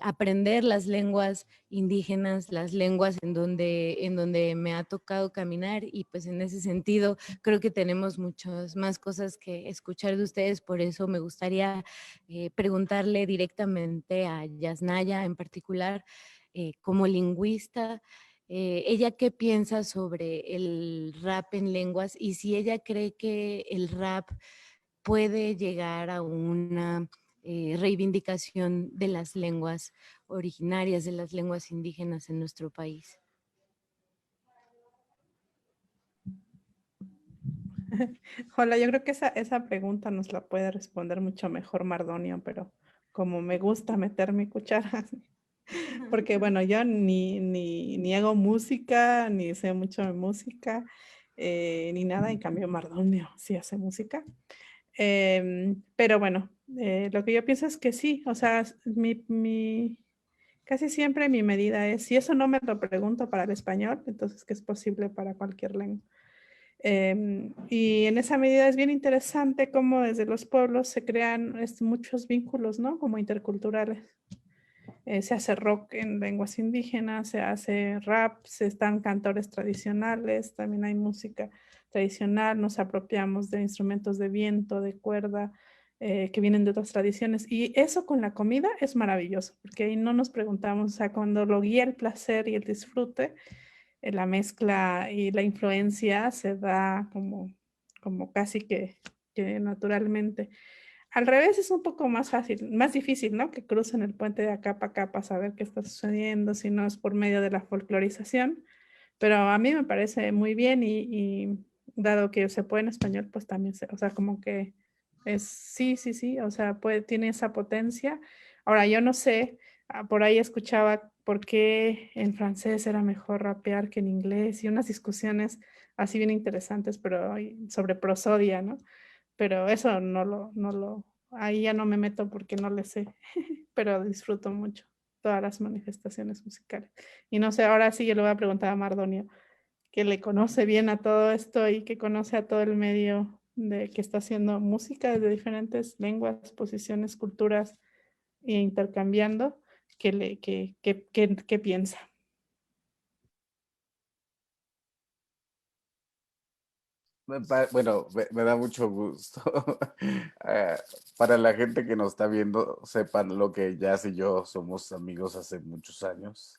[SPEAKER 11] aprender las lenguas indígenas, las lenguas en donde me ha tocado caminar, y pues en ese sentido creo que tenemos muchas más cosas que escuchar de ustedes. Por eso me gustaría preguntarle directamente a Yasnaya en particular, como lingüista, ella qué piensa sobre el rap en lenguas y si ella cree que el rap puede llegar a una reivindicación de las lenguas originarias, de las lenguas indígenas en nuestro país.
[SPEAKER 3] Hola, yo creo que esa pregunta nos la puede responder mucho mejor Mardonio, pero como me gusta meter mi cuchara, porque bueno, yo ni hago música, ni sé mucho de música, ni nada, en cambio Mardonio sí hace música. Pero bueno, lo que yo pienso es que sí, o sea, casi siempre mi medida es, si eso no me lo pregunto para el español, entonces que es posible para cualquier lengua. Y en esa medida es bien interesante cómo desde los pueblos se crean muchos vínculos, ¿no? Como interculturales. Se hace rock en lenguas indígenas, se hace rap, se están cantores tradicionales, también hay música tradicional, nos apropiamos de instrumentos de viento, de cuerda, que vienen de otras tradiciones. Y eso con la comida es maravilloso, porque ahí no nos preguntamos, o sea, cuando lo guía el placer y el disfrute, la mezcla y la influencia se da como casi que naturalmente. Al revés es un poco más fácil, más difícil, ¿no? Que crucen el puente de acá para acá para saber qué está sucediendo, si no es por medio de la folclorización. Pero a mí me parece muy bien y dado que se puede en español, pues también, o sea, como que sí, o sea, tiene esa potencia. Ahora, yo no sé, por ahí escuchaba por qué en francés era mejor rapear que en inglés y unas discusiones así bien interesantes, pero sobre prosodia, ¿no? Pero eso ahí ya no me meto porque no le sé, pero disfruto mucho todas las manifestaciones musicales. Y no sé, ahora sí yo le voy a preguntar a Mardonio, que le conoce bien a todo esto y que conoce a todo el medio de que está haciendo música desde diferentes lenguas, posiciones, culturas e intercambiando, ¿qué piensa?
[SPEAKER 9] Bueno, me da mucho gusto. Eh, para la gente que nos está viendo, sepan lo que Jazz y yo somos amigos hace muchos años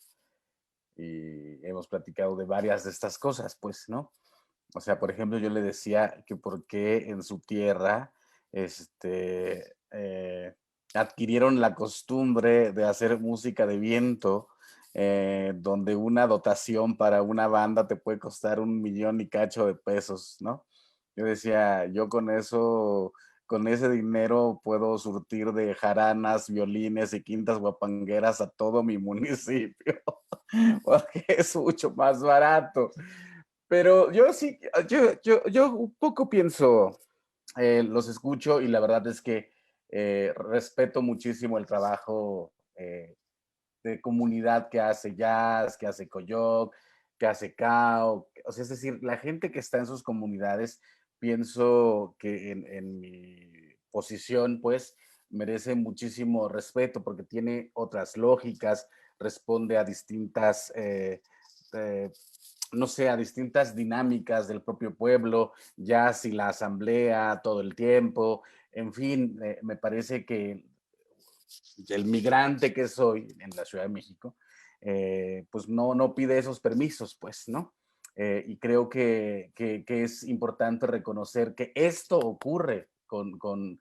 [SPEAKER 9] y hemos platicado de varias de estas cosas, pues, ¿no? O sea, por ejemplo, yo le decía que por qué en su tierra, adquirieron la costumbre de hacer música de viento, donde una dotación para una banda te puede costar 1 millón y cacho de pesos, ¿no? Yo decía, yo con eso, con ese dinero puedo surtir de jaranas, violines y quintas guapangueras a todo mi municipio, porque es mucho más barato. Pero yo sí, yo un poco pienso, los escucho y la verdad es que respeto muchísimo el trabajo de comunidad que hace Jazz, que hace Coyoc, que hace Cao. O sea, es decir, la gente que está en sus comunidades, pienso que en mi posición, pues, merece muchísimo respeto porque tiene otras lógicas, responde a distintas eh, no sé, a distintas dinámicas del propio pueblo, ya si la asamblea todo el tiempo, en fin, me parece que el migrante que soy en la Ciudad de México, pues no pide esos permisos, pues, ¿no? Y creo que es importante reconocer que esto ocurre con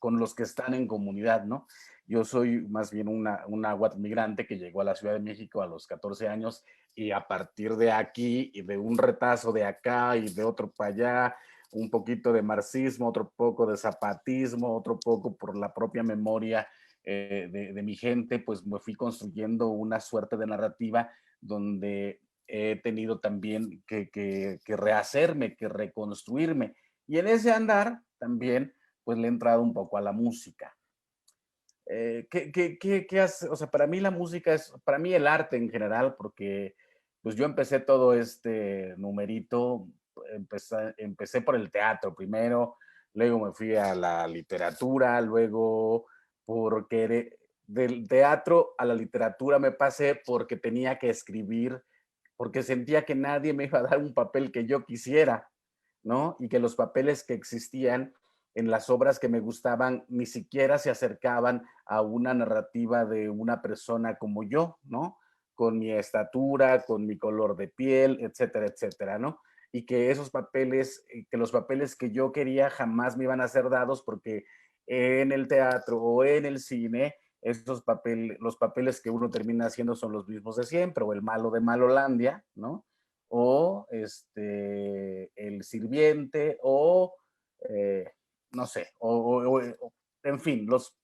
[SPEAKER 9] los que están en comunidad, ¿no? Yo soy más bien una migrante que llegó a la Ciudad de México a los 14 años y a partir de aquí y de un retazo de acá y de otro para allá, un poquito de marxismo, otro poco de zapatismo, otro poco por la propia memoria de mi gente, pues me fui construyendo una suerte de narrativa donde he tenido también que rehacerme, que reconstruirme. Y en ese andar también, pues le he entrado un poco a la música. ¿Qué hace? O sea, para mí la música es, para mí el arte en general, porque pues yo empecé todo este numerito, empecé por el teatro primero, luego me fui a la literatura, luego porque del teatro a la literatura me pasé porque tenía que escribir, porque sentía que nadie me iba a dar un papel que yo quisiera, ¿no? Y que los papeles que existían en las obras que me gustaban ni siquiera se acercaban a una narrativa de una persona como yo, ¿no? Con mi estatura, con mi color de piel, etcétera, etcétera, ¿no? y que esos papeles, que los papeles que yo quería jamás me iban a ser dados porque en el teatro o en el cine, los papeles que uno termina haciendo son los mismos de siempre, o el malo de Malolandia, ¿no? O el sirviente, o no sé, en fin, los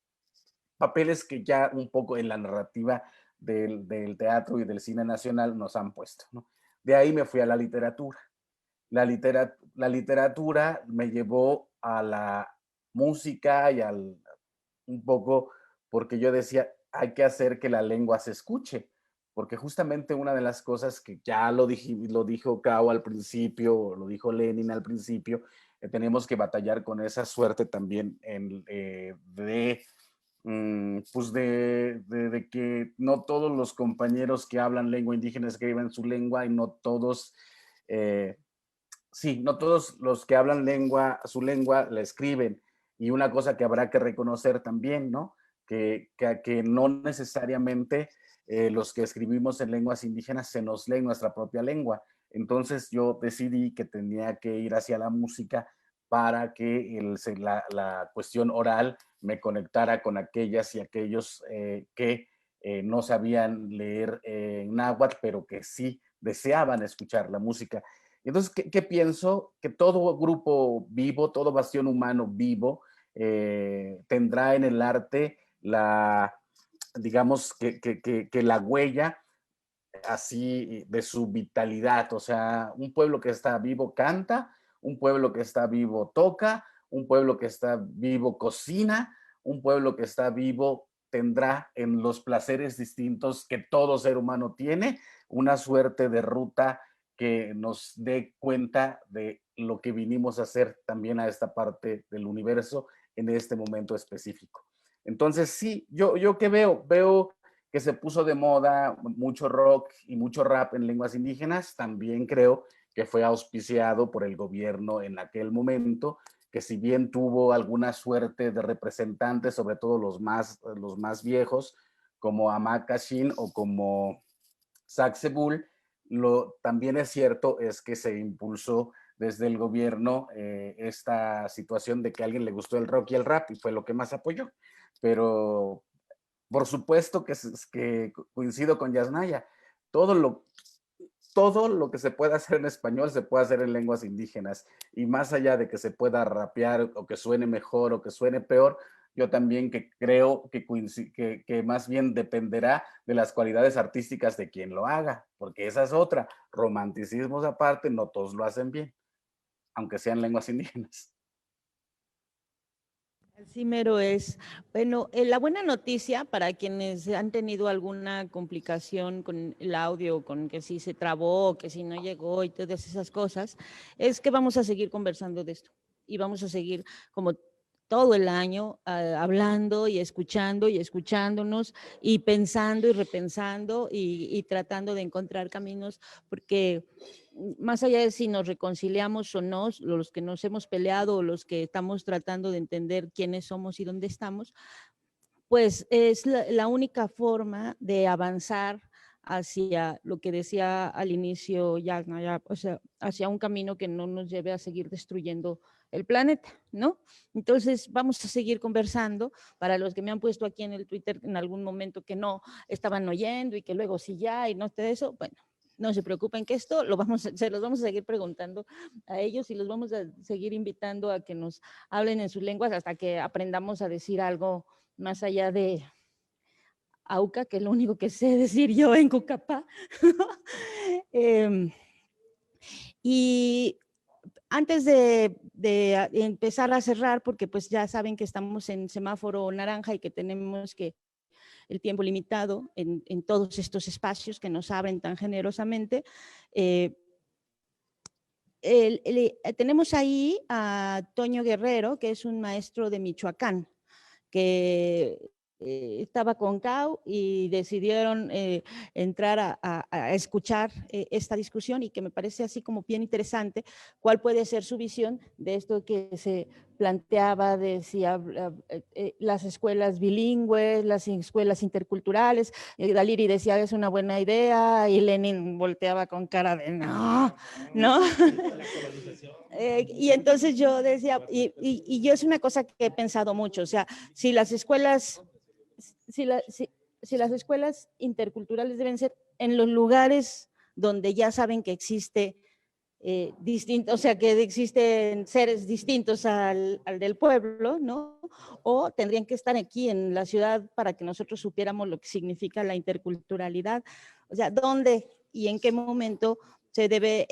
[SPEAKER 9] papeles que ya un poco en la narrativa del teatro y del cine nacional nos han puesto, ¿no? De ahí me fui a la literatura. La literatura me llevó a la música y un poco porque yo decía, hay que hacer que la lengua se escuche, porque justamente una de las cosas que ya lo dijo Cao al principio, lo dijo Lenin al principio, tenemos que batallar con esa suerte también pues de que no todos los compañeros que hablan lengua indígena escriben su lengua y no todos, no todos los que hablan su lengua la escriben. Y una cosa que habrá que reconocer también, ¿no? Que no necesariamente los que escribimos en lenguas indígenas se nos lee nuestra propia lengua. Entonces yo decidí que tenía que ir hacia la música para que la cuestión oral me conectara con aquellas y aquellos que no sabían leer náhuatl, pero que sí deseaban escuchar la música. Entonces, ¿qué pienso? Que todo grupo vivo, todo bastión humano vivo, tendrá en el arte digamos, que la huella así de su vitalidad. O sea, un pueblo que está vivo canta, un pueblo que está vivo toca, un pueblo que está vivo cocina, un pueblo que está vivo tendrá en los placeres distintos que todo ser humano tiene, una suerte de ruta que nos dé cuenta de lo que vinimos a hacer también a esta parte del universo en este momento específico. Entonces, sí, yo ¿qué veo? Veo que se puso de moda mucho rock y mucho rap en lenguas indígenas. También creo que fue auspiciado por el gobierno en aquel momento, que si bien tuvo alguna suerte de representantes, sobre todo los más viejos, como Amakashin o como Saxebul, también es cierto es que se impulsó desde el gobierno esta situación de que a alguien le gustó el rock y el rap y fue lo que más apoyó. Pero por supuesto que coincido con Yasnaya, todo lo que se puede hacer en español se puede hacer en lenguas indígenas, y más allá de que se pueda rapear o que suene mejor o que suene peor, yo también creo que más bien dependerá de las cualidades artísticas de quien lo haga, porque esa es otra, romanticismos aparte, no todos lo hacen bien, aunque sean lenguas indígenas.
[SPEAKER 6] Así mero es. Bueno, la buena noticia para quienes han tenido alguna complicación con el audio, con que si se trabó, que si no llegó y todas esas cosas, es que vamos a seguir conversando de esto y vamos a seguir como todo el año hablando y escuchándonos y pensando y repensando y tratando de encontrar caminos, porque más allá de si nos reconciliamos o no, los que nos hemos peleado o los que estamos tratando de entender quiénes somos y dónde estamos, pues es la única forma de avanzar hacia lo que decía al inicio Yagna, o sea, hacia un camino que no nos lleve a seguir destruyendo el planeta, ¿no? Entonces vamos a seguir conversando. Para los que me han puesto aquí en el Twitter en algún momento que no estaban oyendo y que luego sí ya y no de eso, bueno, no se preocupen que esto se los vamos a seguir preguntando a ellos y los vamos a seguir invitando a que nos hablen en sus lenguas hasta que aprendamos a decir algo más allá de Auca, que es lo único que sé decir yo en Cucapá. Y antes de empezar a cerrar, porque pues ya saben que estamos en semáforo naranja y que tenemos que el tiempo limitado en todos estos espacios que nos abren tan generosamente, tenemos ahí a Toño Guerrero, que es un maestro de Michoacán, que estaba con CAU y decidieron entrar a escuchar esta discusión, y que me parece así como bien interesante cuál puede ser su visión de esto que se planteaba de si las escuelas bilingües, las escuelas interculturales. Daliri decía es una buena idea y Lenin volteaba con cara de no, ¿no? Y entonces yo decía, y yo es una cosa que he pensado mucho, o sea, si las escuelas si las escuelas interculturales deben ser en los lugares donde ya saben que existe o sea, que existen seres distintos al del pueblo, ¿no? O tendrían que estar aquí en la ciudad para que nosotros supiéramos lo que significa la interculturalidad. O sea, ¿dónde y en qué momento se debe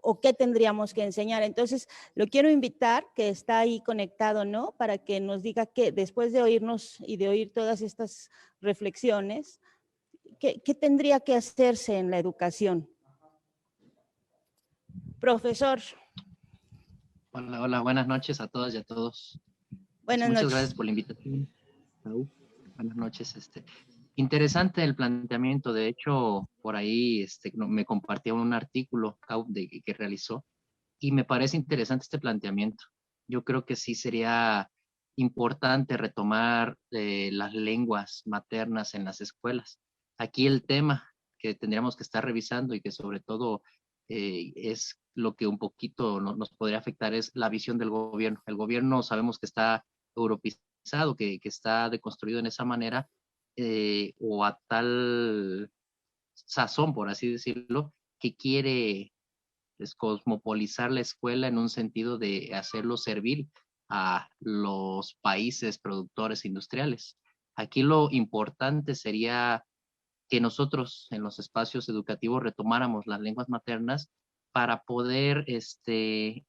[SPEAKER 6] o qué tendríamos que enseñar? Entonces, lo quiero invitar, que está ahí conectado, ¿no? Para que nos diga que después de oírnos y de oír todas estas reflexiones, ¿qué tendría que hacerse en la educación? Profesor.
[SPEAKER 12] Hola, hola, buenas noches a todas y a todos.
[SPEAKER 6] Buenas
[SPEAKER 12] Muchas
[SPEAKER 6] noches.
[SPEAKER 12] gracias por la invitación. Buenas noches. Interesante el planteamiento. De hecho, por ahí me compartió un artículo que realizó y me parece interesante este planteamiento. Yo creo que sí sería importante retomar las lenguas maternas en las escuelas. Aquí el tema que tendríamos que estar revisando y que sobre todo es lo que un poquito nos podría afectar es la visión del gobierno. El gobierno sabemos que está europeizado, que está deconstruido en esa manera o a tal sazón, por así decirlo, que quiere cosmopolizar la escuela en un sentido de hacerlo servir a los países productores industriales. Aquí lo importante sería que nosotros en los espacios educativos retomáramos las lenguas maternas para poder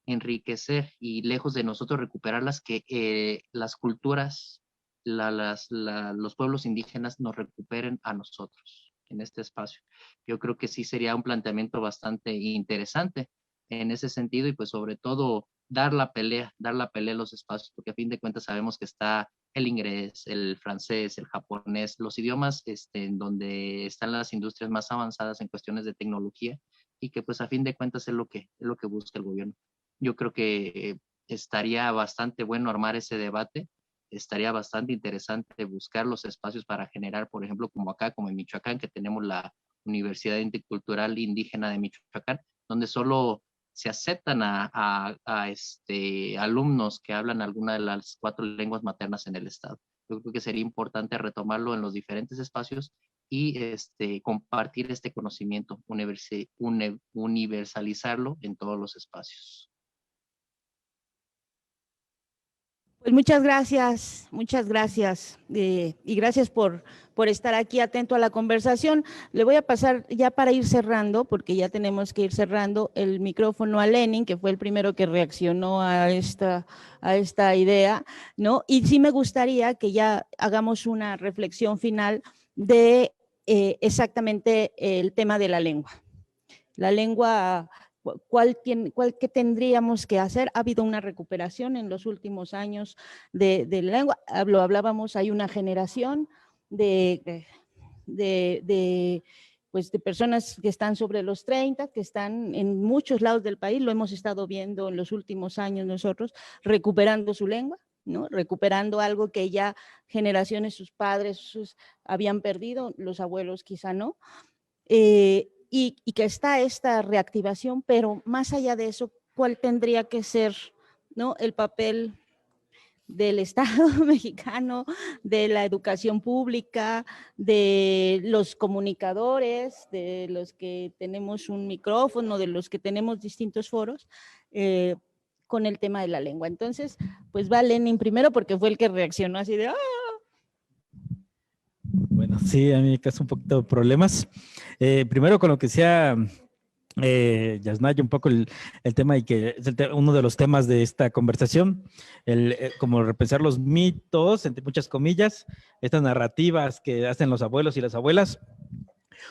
[SPEAKER 12] enriquecer y lejos de nosotros recuperarlas, que las culturas, los pueblos indígenas nos recuperen a nosotros en este espacio. Yo creo que sí sería un planteamiento bastante interesante en ese sentido y pues sobre todo dar la pelea a los espacios, porque a fin de cuentas sabemos que está el inglés, el francés, el japonés, los idiomas en donde están las industrias más avanzadas en cuestiones de tecnología y que pues a fin de cuentas es lo que busca el gobierno. Yo creo que estaría bastante bueno armar ese debate, estaría bastante interesante buscar los espacios para generar, por ejemplo, como acá, como en Michoacán, que tenemos la Universidad Intercultural Indígena de Michoacán, donde solo se aceptan a alumnos que hablan alguna de las 4 lenguas maternas en el estado. Yo creo que sería importante retomarlo en los diferentes espacios y compartir este conocimiento, universalizarlo en todos los espacios.
[SPEAKER 6] Pues muchas gracias y gracias por estar aquí atento a la conversación. Le voy a pasar ya para ir cerrando, porque ya tenemos que ir cerrando, el micrófono a Lenin, que fue el primero que reaccionó a esta idea, ¿no? Y sí me gustaría que ya hagamos una reflexión final de exactamente el tema de la lengua. La lengua... ¿Qué tendríamos que hacer? Ha habido una recuperación en los últimos años de la lengua. Lo hablábamos, hay una generación de personas que están sobre los 30, que están en muchos lados del país, lo hemos estado viendo en los últimos años nosotros, recuperando su lengua, ¿no? Recuperando algo que ya generaciones, sus padres habían perdido, los abuelos quizá no. Y que está esta reactivación, pero más allá de eso, ¿cuál tendría que ser, ¿no?, el papel del Estado mexicano, de la educación pública, de los comunicadores, de los que tenemos un micrófono, de los que tenemos distintos foros, con el tema de la lengua? Entonces, pues va Lenin primero porque fue el que reaccionó así de ¡ah!
[SPEAKER 8] Bueno, sí, a mí me causa un poquito de problemas. Primero con lo que decía Yasnaya, un poco el tema y que es uno de los temas de esta conversación, como repensar los mitos, entre muchas comillas, estas narrativas que hacen los abuelos y las abuelas.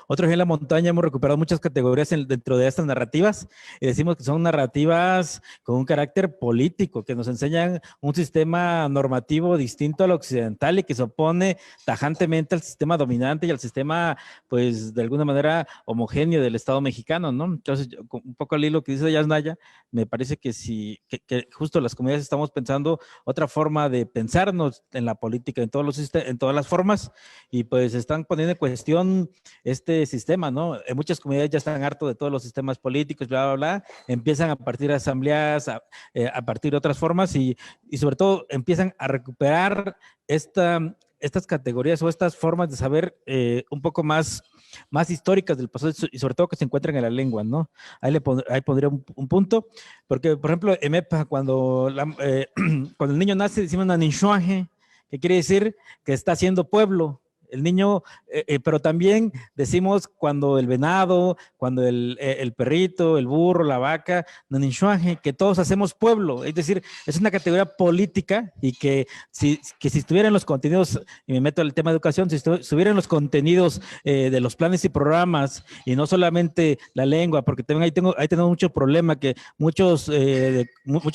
[SPEAKER 8] Otro en la montaña hemos recuperado muchas categorías dentro de estas narrativas y decimos que son narrativas con un carácter político, que nos enseñan un sistema normativo distinto al occidental y que se opone tajantemente al sistema dominante y al sistema, pues, de alguna manera homogéneo del Estado mexicano, ¿no? Entonces, un poco al hilo que dice Yasnaya, me parece que sí, que justo las comunidades estamos pensando otra forma de pensarnos en la política, en todas las formas, y pues están poniendo en cuestión este sistema, ¿no? En muchas comunidades ya están hartos de todos los sistemas políticos, bla, bla, bla, empiezan a partir de asambleas, a partir de otras formas y sobre todo empiezan a recuperar estas categorías o estas formas de saber un poco más históricas del pasado y sobre todo que se encuentran en la lengua, ¿no? Ahí pondría un punto, porque por ejemplo, en MEPA, cuando el niño nace decimos nanishuaje, que quiere decir que está haciendo pueblo. El niño, pero también decimos cuando el venado, cuando el perrito, el burro, la vaca, nanishuaje, que todos hacemos pueblo. Es decir, es una categoría política y que si estuvieran los contenidos, y me meto al tema de educación, si estuvieran los contenidos de los planes y programas y no solamente la lengua, porque también ahí tenemos mucho problema que muchos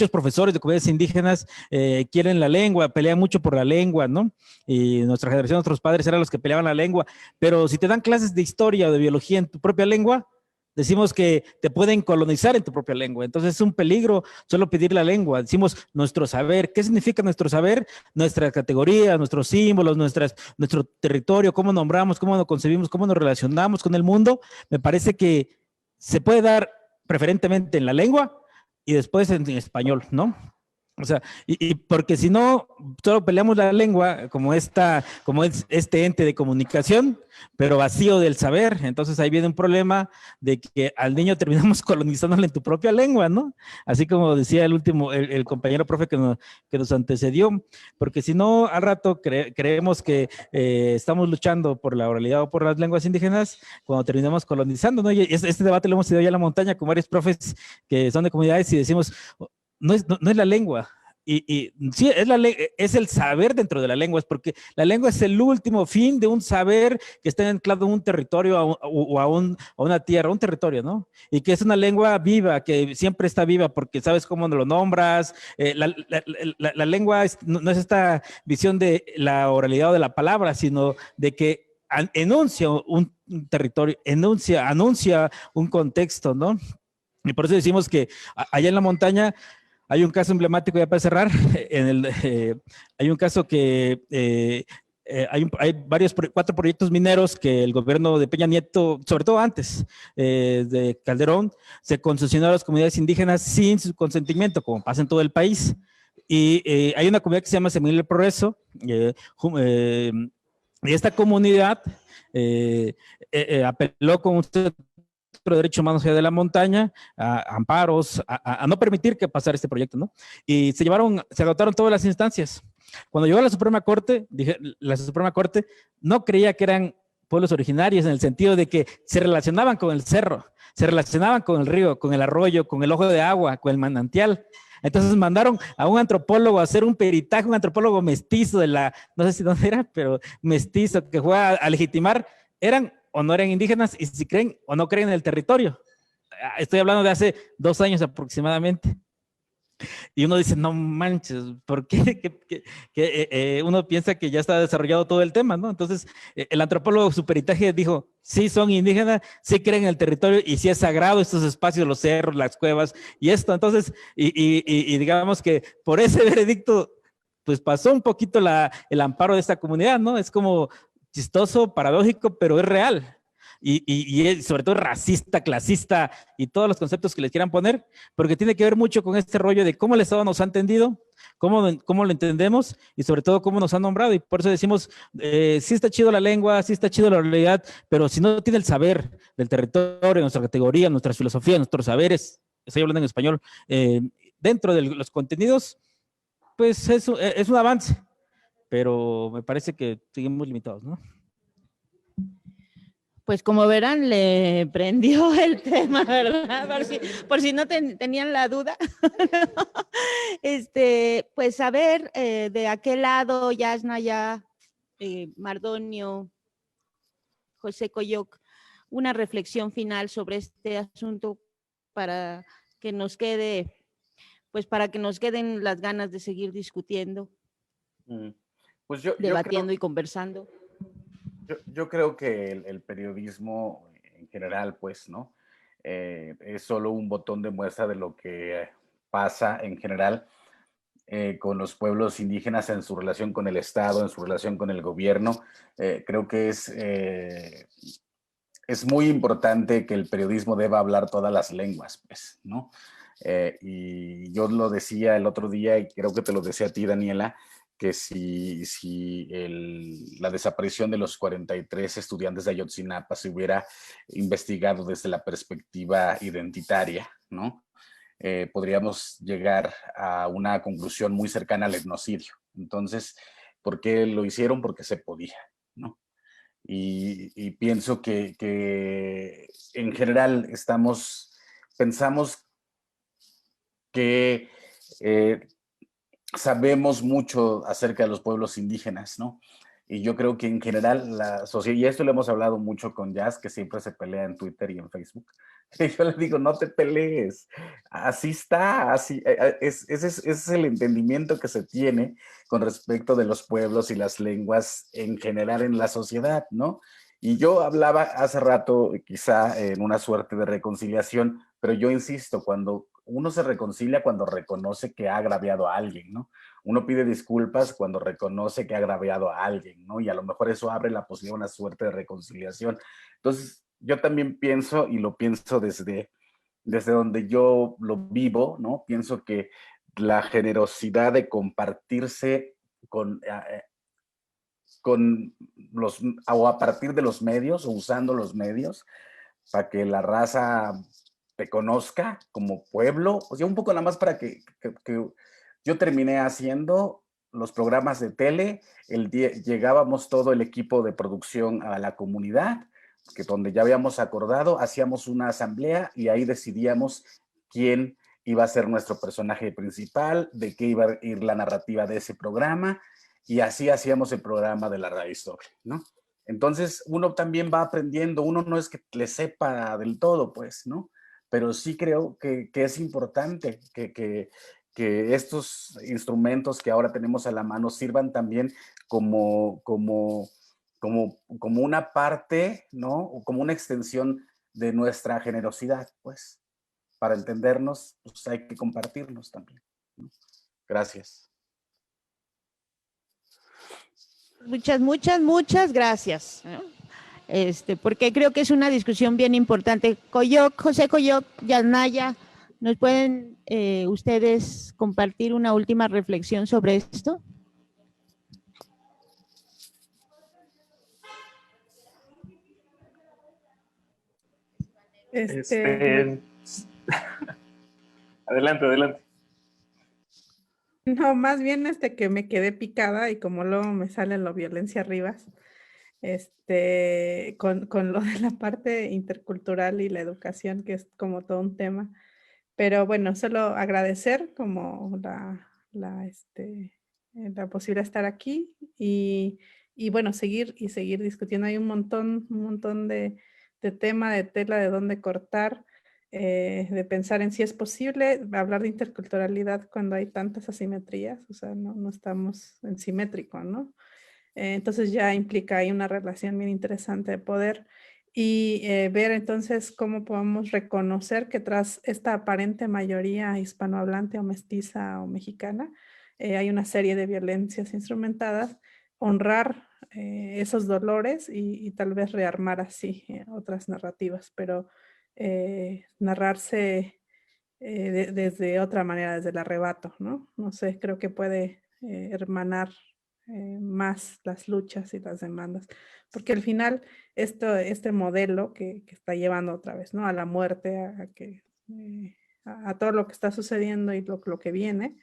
[SPEAKER 8] profesores de comunidades indígenas quieren la lengua, pelean mucho por la lengua, ¿no? Y nuestra generación, nuestros padres eran los que peleaban la lengua, pero si te dan clases de historia o de biología en tu propia lengua, decimos que te pueden colonizar en tu propia lengua, entonces es un peligro solo pedir la lengua, decimos nuestro saber. ¿Qué significa nuestro saber? Nuestra categoría, nuestros símbolos, nuestro territorio, cómo nombramos, cómo nos concebimos, cómo nos relacionamos con el mundo. Me parece que se puede dar preferentemente en la lengua y después en español, ¿no? O sea, y porque si no, solo peleamos la lengua como es este ente de comunicación, pero vacío del saber. Entonces ahí viene un problema de que al niño terminamos colonizándole en tu propia lengua, ¿no? Así como decía el compañero profe que nos antecedió, porque si no, al rato creemos que estamos luchando por la oralidad o por las lenguas indígenas cuando terminamos colonizando, ¿no? Y este debate lo hemos tenido ya en la montaña con varios profes que son de comunidades y decimos, no es la lengua, y sí, es el saber dentro de la lengua, es porque la lengua es el último fin de un saber que está anclado en un territorio o a una tierra, un territorio, ¿no? Y que es una lengua viva, que siempre está viva porque sabes cómo lo nombras. La lengua no es esta visión de la oralidad o de la palabra, sino de que enuncia un territorio, anuncia un contexto, ¿no? Y por eso decimos que allá en la montaña hay un caso emblemático, ya para cerrar, hay un caso que hay 4 proyectos mineros que el gobierno de Peña Nieto, sobre todo antes de Calderón, se concesionó a las comunidades indígenas sin su consentimiento, como pasa en todo el país. Y hay una comunidad que se llama Semilla del Progreso, y esta comunidad apeló con usted de derechos humanos allá de la montaña, a amparos, a no permitir que pasara este proyecto, ¿no? Y se agotaron todas las instancias. Cuando llegó a la Suprema Corte, la Suprema Corte no creía que eran pueblos originarios en el sentido de que se relacionaban con el cerro, se relacionaban con el río, con el arroyo, con el ojo de agua, con el manantial. Entonces mandaron a un antropólogo a hacer un peritaje, un antropólogo mestizo no sé si dónde era, pero mestizo, que fue a legitimar, eran o no eran indígenas y si creen o no creen en el territorio. Estoy hablando de hace 2 años aproximadamente. Y uno dice, no manches, ¿por qué? Uno piensa que ya está desarrollado todo el tema, ¿no? Entonces, el antropólogo su peritaje dijo, sí son indígenas, sí creen en el territorio y sí es sagrado estos espacios, los cerros, las cuevas y esto. Entonces, y digamos que por ese veredicto, pues pasó un poquito el amparo de esta comunidad, ¿no? Es como chistoso, paradójico, pero es real. Y sobre todo racista, clasista y todos los conceptos que les quieran poner, porque tiene que ver mucho con este rollo de cómo el Estado nos ha entendido, cómo lo entendemos y sobre todo cómo nos han nombrado. Y por eso decimos, sí está chido la lengua, sí está chido la realidad, pero si no tiene el saber del territorio, nuestra categoría, nuestras filosofías, nuestros saberes, estoy hablando en español, dentro de los contenidos, pues es un avance, pero me parece que seguimos limitados, ¿no?
[SPEAKER 6] Pues como verán, le prendió el tema, ¿verdad? Por si no tenían la duda. Pues a ver, de aquel lado, Yasnaya, Mardonio, José Coyoc, una reflexión final sobre este asunto para que nos quede, pues para que nos queden las ganas de seguir discutiendo,
[SPEAKER 9] Pues yo
[SPEAKER 6] debatiendo y conversando.
[SPEAKER 9] Yo creo que el periodismo en general, pues, ¿no? Es solo un botón de muestra de lo que pasa en general con los pueblos indígenas en su relación con el Estado, en su relación con el gobierno. Creo que es muy importante que el periodismo deba hablar todas las lenguas, pues, ¿no? Y yo lo decía el otro día, y creo que te lo decía a ti, Daniela, que si la desaparición de los 43 estudiantes de Ayotzinapa se hubiera investigado desde la perspectiva identitaria, ¿no? Podríamos llegar a una conclusión muy cercana al etnocidio. Entonces, ¿por qué lo hicieron? Porque se podía, ¿no? Y pienso que en general pensamos que sabemos mucho acerca de los pueblos indígenas, ¿no? Y yo creo que en general la sociedad, y esto lo hemos hablado mucho con Jazz, que siempre se pelea en Twitter y en Facebook, y yo le digo, no te pelees, así está, así, ese es el entendimiento que se tiene con respecto de los pueblos y las lenguas en general en la sociedad, ¿no? Y yo hablaba hace rato, quizá en una suerte de reconciliación, pero yo insisto, cuando uno se reconcilia cuando reconoce que ha agraviado a alguien, ¿no? Uno pide disculpas cuando reconoce que ha agraviado a alguien, ¿no? Y a lo mejor eso abre la posibilidad de una suerte de reconciliación. Entonces, yo también pienso, y lo pienso desde donde yo lo vivo, ¿no? Pienso que la generosidad de compartirse o a partir de los medios, o usando los medios, para que la raza te conozca como pueblo, o sea, un poco nada más para que yo terminé haciendo los programas de tele, llegábamos todo el equipo de producción a la comunidad, que donde ya habíamos acordado, hacíamos una asamblea y ahí decidíamos quién iba a ser nuestro personaje principal, de qué iba a ir la narrativa de ese programa, y así hacíamos el programa de la raíz doble, ¿no? Entonces, uno también va aprendiendo, uno no es que le sepa del todo, pues, ¿no? Pero sí creo que es importante que estos instrumentos que ahora tenemos a la mano sirvan también como una parte, ¿no? O como una extensión de nuestra generosidad, pues. Para entendernos, pues hay que compartirnos también, ¿no? Gracias.
[SPEAKER 6] Muchas gracias. Porque creo que es una discusión bien importante. José Coyoc, Yanaya, ¿nos pueden ustedes compartir una última reflexión sobre esto?
[SPEAKER 4] Adelante.
[SPEAKER 3] No, más bien que me quedé picada y como luego me sale lo violencia Rivas, con lo de la parte intercultural y la educación, que es como todo un tema. Pero bueno, solo agradecer como la posibilidad de estar aquí y bueno, seguir discutiendo. Hay un montón de tema, de tela de dónde cortar, de pensar en si es posible hablar de interculturalidad cuando hay tantas asimetrías, o sea, no estamos en simétrico, ¿no? Entonces ya implica ahí una relación bien interesante de poder y ver entonces cómo podemos reconocer que tras esta aparente mayoría hispanohablante o mestiza o mexicana, hay una serie de violencias instrumentadas, honrar esos dolores y tal vez rearmar así otras narrativas, pero narrarse desde otra manera, desde el arrebato, ¿no? No sé, creo que puede hermanar más las luchas y las demandas, porque al final este modelo que está llevando otra vez, ¿no? A la muerte, a todo lo que está sucediendo y lo que viene,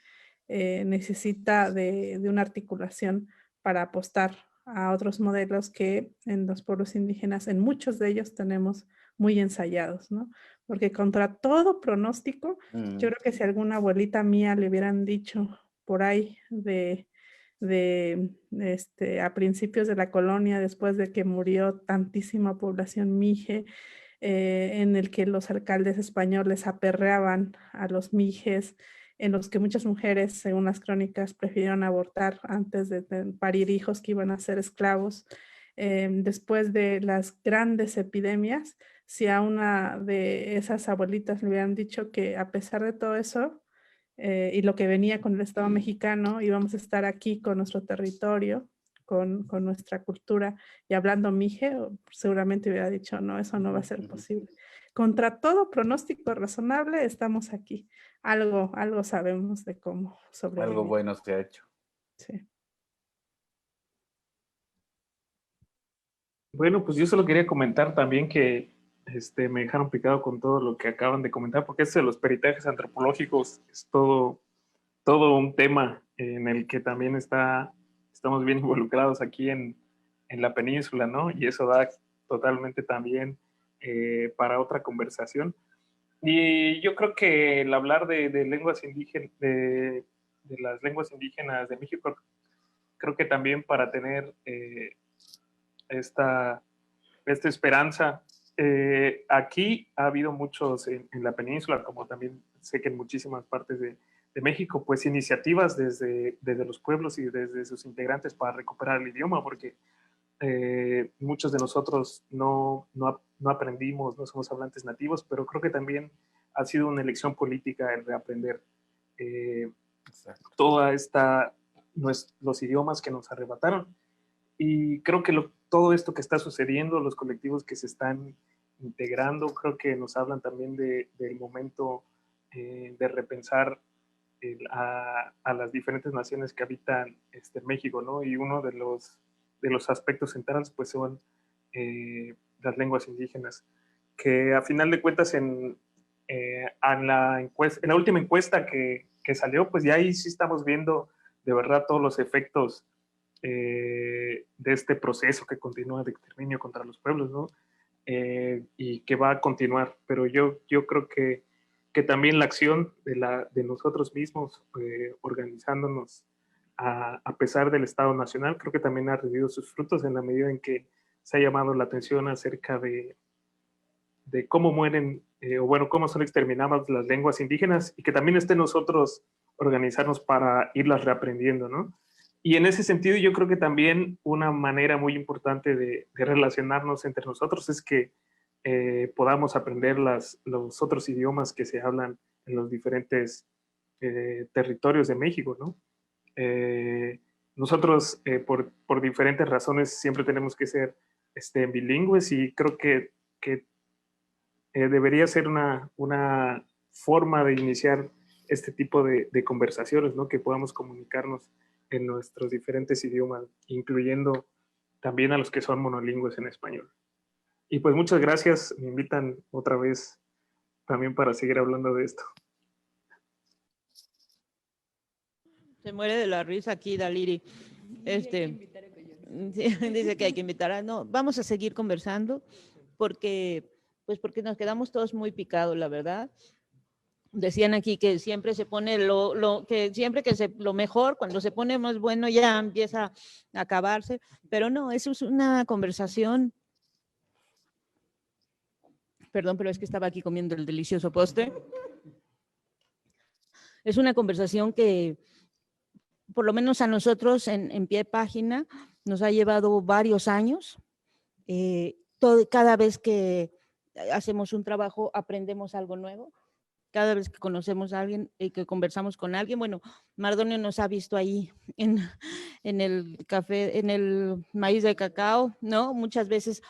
[SPEAKER 3] necesita de una articulación para apostar a otros modelos que en los pueblos indígenas, en muchos de ellos tenemos muy ensayados, ¿no? Porque contra todo pronóstico, yo creo que si alguna abuelita mía le hubieran dicho por ahí de a principios de la colonia, después de que murió tantísima población mije, en el que los alcaldes españoles aperreaban a los mijes, en los que muchas mujeres, según las crónicas, prefirieron abortar antes de parir hijos que iban a ser esclavos. Después de las grandes epidemias, si a una de esas abuelitas le hubieran dicho que a pesar de todo eso, y lo que venía con el Estado mexicano, íbamos a estar aquí con nuestro territorio, con nuestra cultura y hablando mije, seguramente hubiera dicho, no, eso no va a ser posible. Contra todo pronóstico razonable, estamos aquí. Algo sabemos de cómo sobrevivir.
[SPEAKER 9] Algo bueno se ha hecho.
[SPEAKER 3] Sí.
[SPEAKER 4] Bueno, pues yo solo quería comentar también que me dejaron picado con todo lo que acaban de comentar, porque de los peritajes antropológicos es todo un tema en el que también estamos bien involucrados aquí en la península, ¿no? Y eso da totalmente también para otra conversación. Y yo creo que el hablar de lenguas indígenas, de las lenguas indígenas de México, creo que también para tener esta esperanza. Aquí ha habido muchos en la península, como también sé que en muchísimas partes de México, pues iniciativas desde los pueblos y desde sus integrantes para recuperar el idioma, porque muchos de nosotros no aprendimos, no somos hablantes nativos, pero creo que también ha sido una elección política el reaprender toda los idiomas que nos arrebataron. Y creo que todo esto que está sucediendo, los colectivos que se están integrando, creo que nos hablan también del momento de repensar a las diferentes naciones que habitan México, ¿no? Y uno de los aspectos centrales pues son las lenguas indígenas, que a final de cuentas en la última encuesta que salió, pues ya ahí sí estamos viendo de verdad todos los efectos de este proceso que continúa de exterminio contra los pueblos, ¿no? Y que va a continuar, pero yo creo que también la acción de nosotros mismos organizándonos a pesar del Estado Nacional, creo que también ha rendido sus frutos en la medida en que se ha llamado la atención acerca de cómo mueren, o bueno, cómo son exterminadas las lenguas indígenas, y que también esté nosotros organizarnos para irlas reaprendiendo, ¿no? Y en ese sentido yo creo que también una manera muy importante de relacionarnos entre nosotros es que podamos aprender los otros idiomas que se hablan en los diferentes territorios de México, ¿no? Nosotros por diferentes razones siempre tenemos que ser bilingües, y creo que debería ser una forma de iniciar este tipo de conversaciones, ¿no? Que podamos comunicarnos en nuestros diferentes idiomas, incluyendo también a los que son monolingües en español. Y pues muchas gracias, me invitan otra vez también para seguir hablando de esto.
[SPEAKER 6] Se muere de la risa aquí, Daliri. Dice que hay que invitar no, vamos a seguir conversando porque nos quedamos todos muy picados, la verdad. Decían aquí que siempre se pone lo mejor, cuando se pone más bueno ya empieza a acabarse, pero no, eso es una conversación. Perdón, pero es que estaba aquí comiendo el delicioso postre. Es una conversación que, por lo menos a nosotros en Pie de Página, nos ha llevado varios años. Cada vez que hacemos un trabajo, aprendemos algo nuevo. Cada vez que conocemos a alguien y que conversamos con alguien, bueno, Mardonio nos ha visto ahí en el café, en el maíz de cacao, ¿no? Muchas veces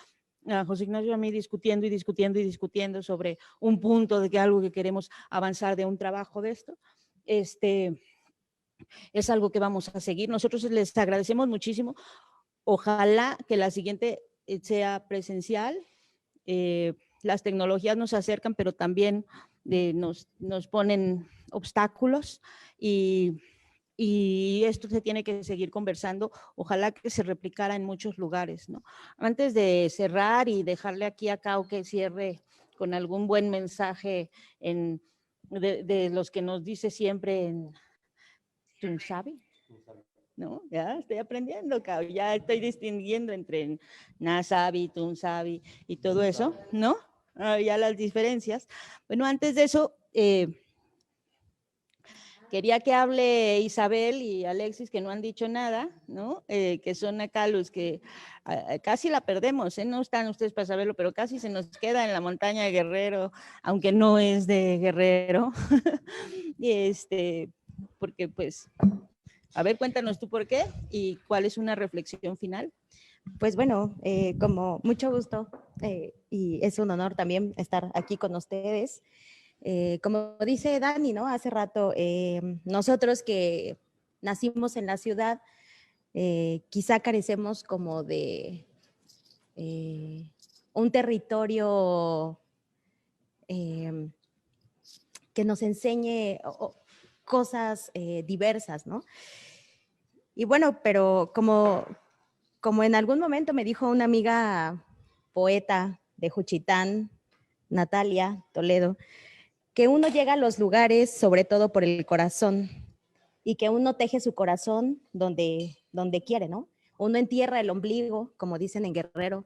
[SPEAKER 6] a José Ignacio y a mí discutiendo sobre un punto de que algo que queremos avanzar de un trabajo de esto. Es algo que vamos a seguir. Nosotros les agradecemos muchísimo. Ojalá que la siguiente sea presencial. Las tecnologías nos acercan, pero también nos ponen obstáculos y esto se tiene que seguir conversando. Ojalá que se replicara en muchos lugares, ¿no? Antes de cerrar y dejarle aquí a Cao que cierre con algún buen mensaje de los que nos dice siempre en Tunsabi. ¿no? Ya estoy aprendiendo, ya estoy distinguiendo entre Nasabi, Tunsabi y todo eso, ¿no? Ya las diferencias. Bueno, antes de eso, quería que hable Isabel y Alexis, que no han dicho nada, ¿no? Que son acá los que casi la perdemos, ¿eh? No están ustedes para saberlo, pero casi se nos queda en la montaña de Guerrero, aunque no es de Guerrero. Y porque pues, a ver, cuéntanos tú por qué y cuál es una reflexión final.
[SPEAKER 13] Pues bueno, como mucho gusto y es un honor también estar aquí con ustedes. Como dice Dani, ¿no? Hace rato, nosotros que nacimos en la ciudad, quizá carecemos como de un territorio que nos enseñe cosas diversas, ¿no? Y bueno, pero como en algún momento me dijo una amiga poeta de Juchitán, Natalia Toledo, que uno llega a los lugares sobre todo por el corazón y que uno teje su corazón donde quiere, ¿no? Uno entierra el ombligo, como dicen en Guerrero,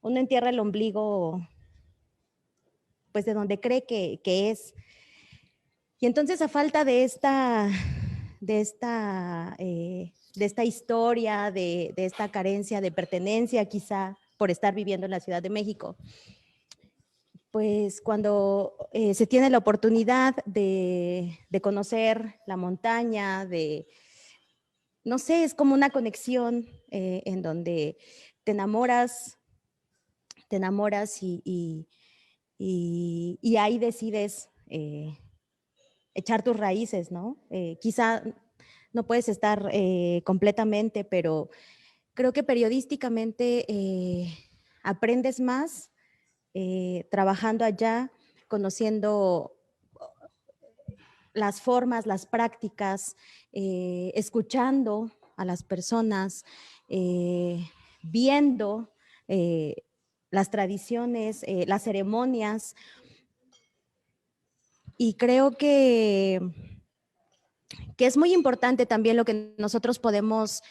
[SPEAKER 13] uno entierra el ombligo pues de donde cree que es. Y entonces a falta de esta historia, de esta carencia de pertenencia quizá por estar viviendo en la Ciudad de México, pues cuando se tiene la oportunidad de conocer la montaña, no sé, es como una conexión en donde te enamoras y ahí decides echar tus raíces, ¿no? Quizá no puedes estar completamente, pero creo que periodísticamente aprendes más trabajando allá, conociendo las formas, las prácticas, escuchando a las personas, viendo las tradiciones, las ceremonias. Y creo que es muy importante también lo que nosotros podemos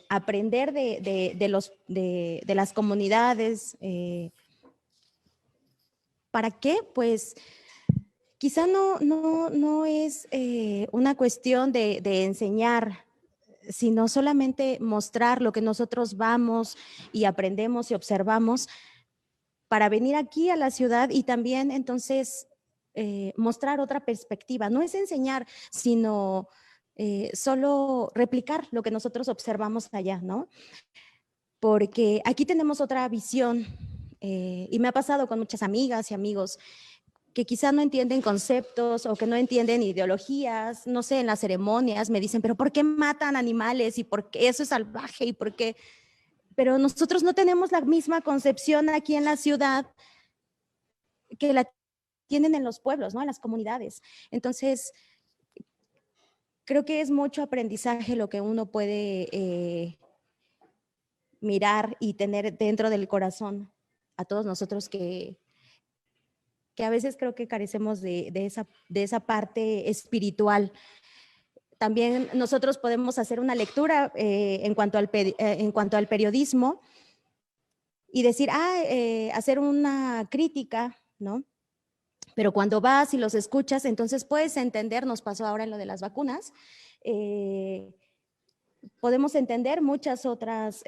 [SPEAKER 13] aprender de las comunidades. ¿Para qué? Pues quizá no es una cuestión de enseñar, sino solamente mostrar lo que nosotros vamos y aprendemos y observamos para venir aquí a la ciudad y también entonces mostrar otra perspectiva. No es enseñar, sino solo replicar lo que nosotros observamos allá, ¿no? Porque aquí tenemos otra visión y me ha pasado con muchas amigas y amigos que quizá no entienden conceptos o que no entienden ideologías, no sé, en las ceremonias me dicen, pero ¿por qué matan animales? ¿Y por qué eso es salvaje? ¿Y por qué? Pero nosotros no tenemos la misma concepción aquí en la ciudad que la tienen en los pueblos, ¿no? En las comunidades. Entonces, creo que es mucho aprendizaje lo que uno puede mirar y tener dentro del corazón a todos nosotros que a veces creo que carecemos de esa parte espiritual. También nosotros podemos hacer una lectura en cuanto al periodismo y decir, hacer una crítica, ¿no? Pero cuando vas y los escuchas, entonces puedes entender, nos pasó ahora en lo de las vacunas, podemos entender muchas otras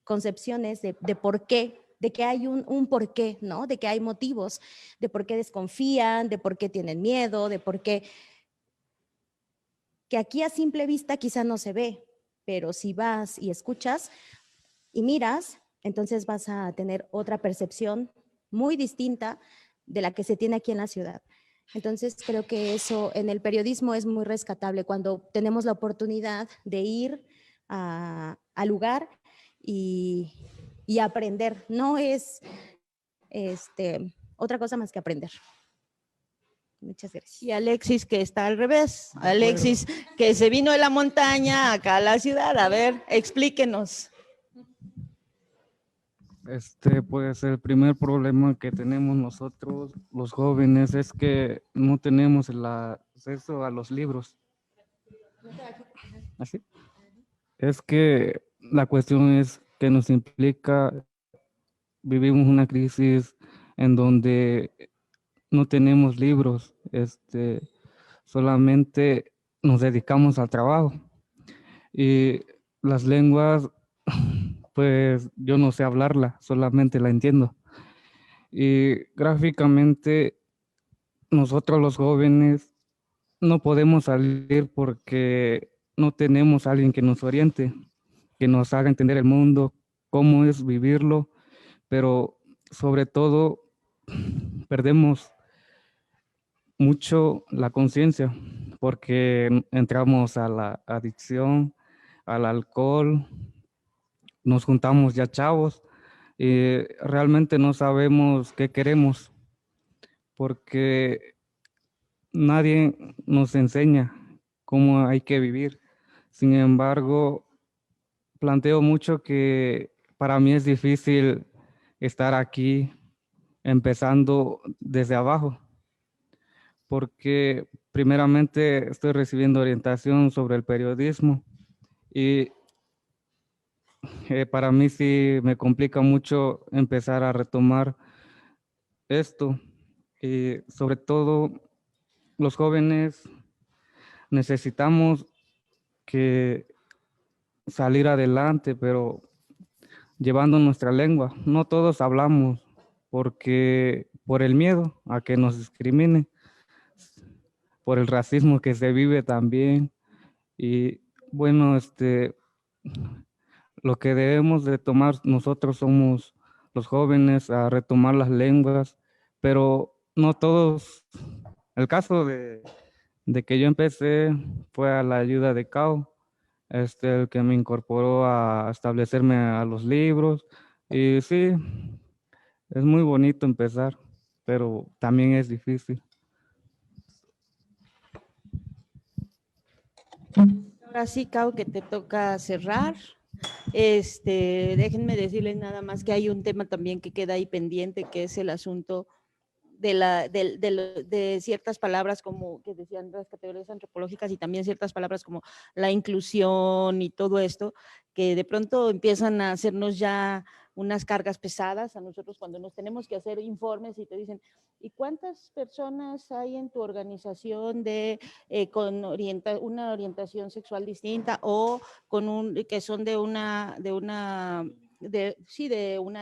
[SPEAKER 13] concepciones de por qué, de que hay un por qué, ¿no? De que hay motivos, de por qué desconfían, de por qué tienen miedo, de por qué, que aquí a simple vista quizá no se ve, pero si vas y escuchas y miras, entonces vas a tener otra percepción muy distinta de la que se tiene aquí en la ciudad. Entonces creo que eso en el periodismo es muy rescatable cuando tenemos la oportunidad de ir al lugar y aprender. No es otra cosa más que aprender. Muchas gracias.
[SPEAKER 6] Y Alexis, que está al revés. Alexis, que se vino de la montaña acá a la ciudad. A ver, explíquenos.
[SPEAKER 14] Pues el primer problema que tenemos nosotros, los jóvenes, es que no tenemos el acceso a los libros. ¿Así? Es que la cuestión es que nos implica, vivimos una crisis en donde no tenemos libros, solamente nos dedicamos al trabajo. Y las lenguas, pues yo no sé hablarla, solamente la entiendo. Y gráficamente, nosotros los jóvenes no podemos salir porque no tenemos a alguien que nos oriente, que nos haga entender el mundo, cómo es vivirlo, pero sobre todo perdemos mucho la conciencia porque entramos a la adicción, al alcohol, nos juntamos ya chavos y realmente no sabemos qué queremos porque nadie nos enseña cómo hay que vivir. Sin embargo, planteo mucho que para mí es difícil estar aquí empezando desde abajo, porque primeramente estoy recibiendo orientación sobre el periodismo y para mí sí me complica mucho empezar a retomar esto. Y sobre todo los jóvenes necesitamos que salir adelante, pero llevando nuestra lengua. No todos hablamos porque por el miedo a que nos discrimine, por el racismo que se vive también. Y bueno, lo que debemos de tomar nosotros somos los jóvenes a retomar las lenguas, pero no todos. El caso de que yo empecé fue a la ayuda de Cao, el que me incorporó a establecerme a los libros. Y sí, es muy bonito empezar, pero también es difícil.
[SPEAKER 6] Ahora sí, Cao, que te toca cerrar. Déjenme decirles nada más que hay un tema también que queda ahí pendiente, que es el asunto de ciertas palabras como que decían las categorías antropológicas y también ciertas palabras como la inclusión y todo esto, que de pronto empiezan a hacernos ya unas cargas pesadas a nosotros cuando nos tenemos que hacer informes y te dicen, ¿y cuántas personas hay en tu organización con una orientación sexual distinta o que son de una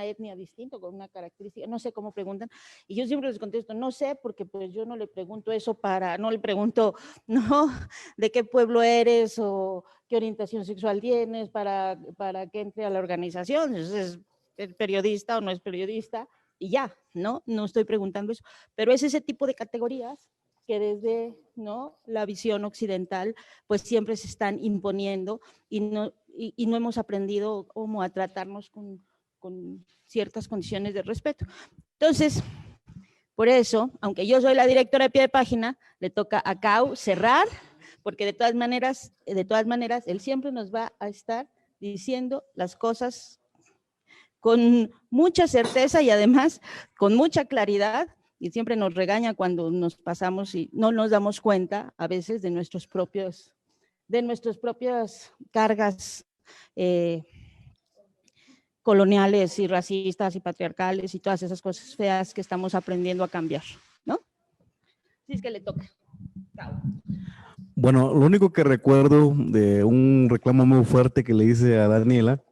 [SPEAKER 6] etnia distinta, con una característica, no sé cómo preguntan, y yo siempre les contesto, no sé, porque pues yo no le pregunto eso no le pregunto, ¿no? ¿De qué pueblo eres o qué orientación sexual tienes para que entre a la organización? ¿Es periodista o no es periodista? Y ya, ¿no? No estoy preguntando eso, pero es ese tipo de categorías que desde, ¿no?, la visión occidental, pues siempre se están imponiendo y no hemos aprendido cómo a tratarnos con ciertas condiciones de respeto. Entonces, por eso, aunque yo soy la directora de Pie de Página, le toca a Cao cerrar, porque de todas maneras, él siempre nos va a estar diciendo las cosas con mucha certeza y además con mucha claridad, y siempre nos regaña cuando nos pasamos y no nos damos cuenta a veces de nuestras propias cargas coloniales y racistas y patriarcales y todas esas cosas feas que estamos aprendiendo a cambiar, ¿no? Así es que le toca. Chao.
[SPEAKER 7] Bueno, lo único que recuerdo de un reclamo muy fuerte que le hice a Daniela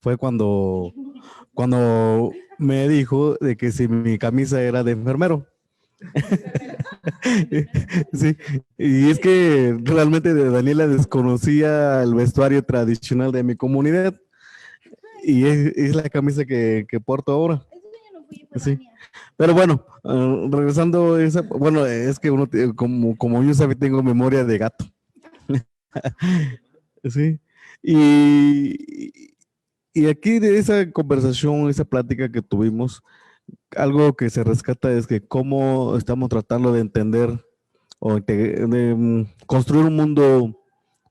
[SPEAKER 7] fue cuando me dijo de que si mi camisa era de enfermero. Sí, y es que realmente Daniela desconocía el vestuario tradicional de mi comunidad y es la camisa que porto ahora. Sí. Pero bueno, regresando a esa, bueno, es que uno, como yo sabe, tengo memoria de gato. Sí. Y aquí de esa conversación, esa plática que tuvimos, algo que se rescata es que cómo estamos tratando de entender o de construir un mundo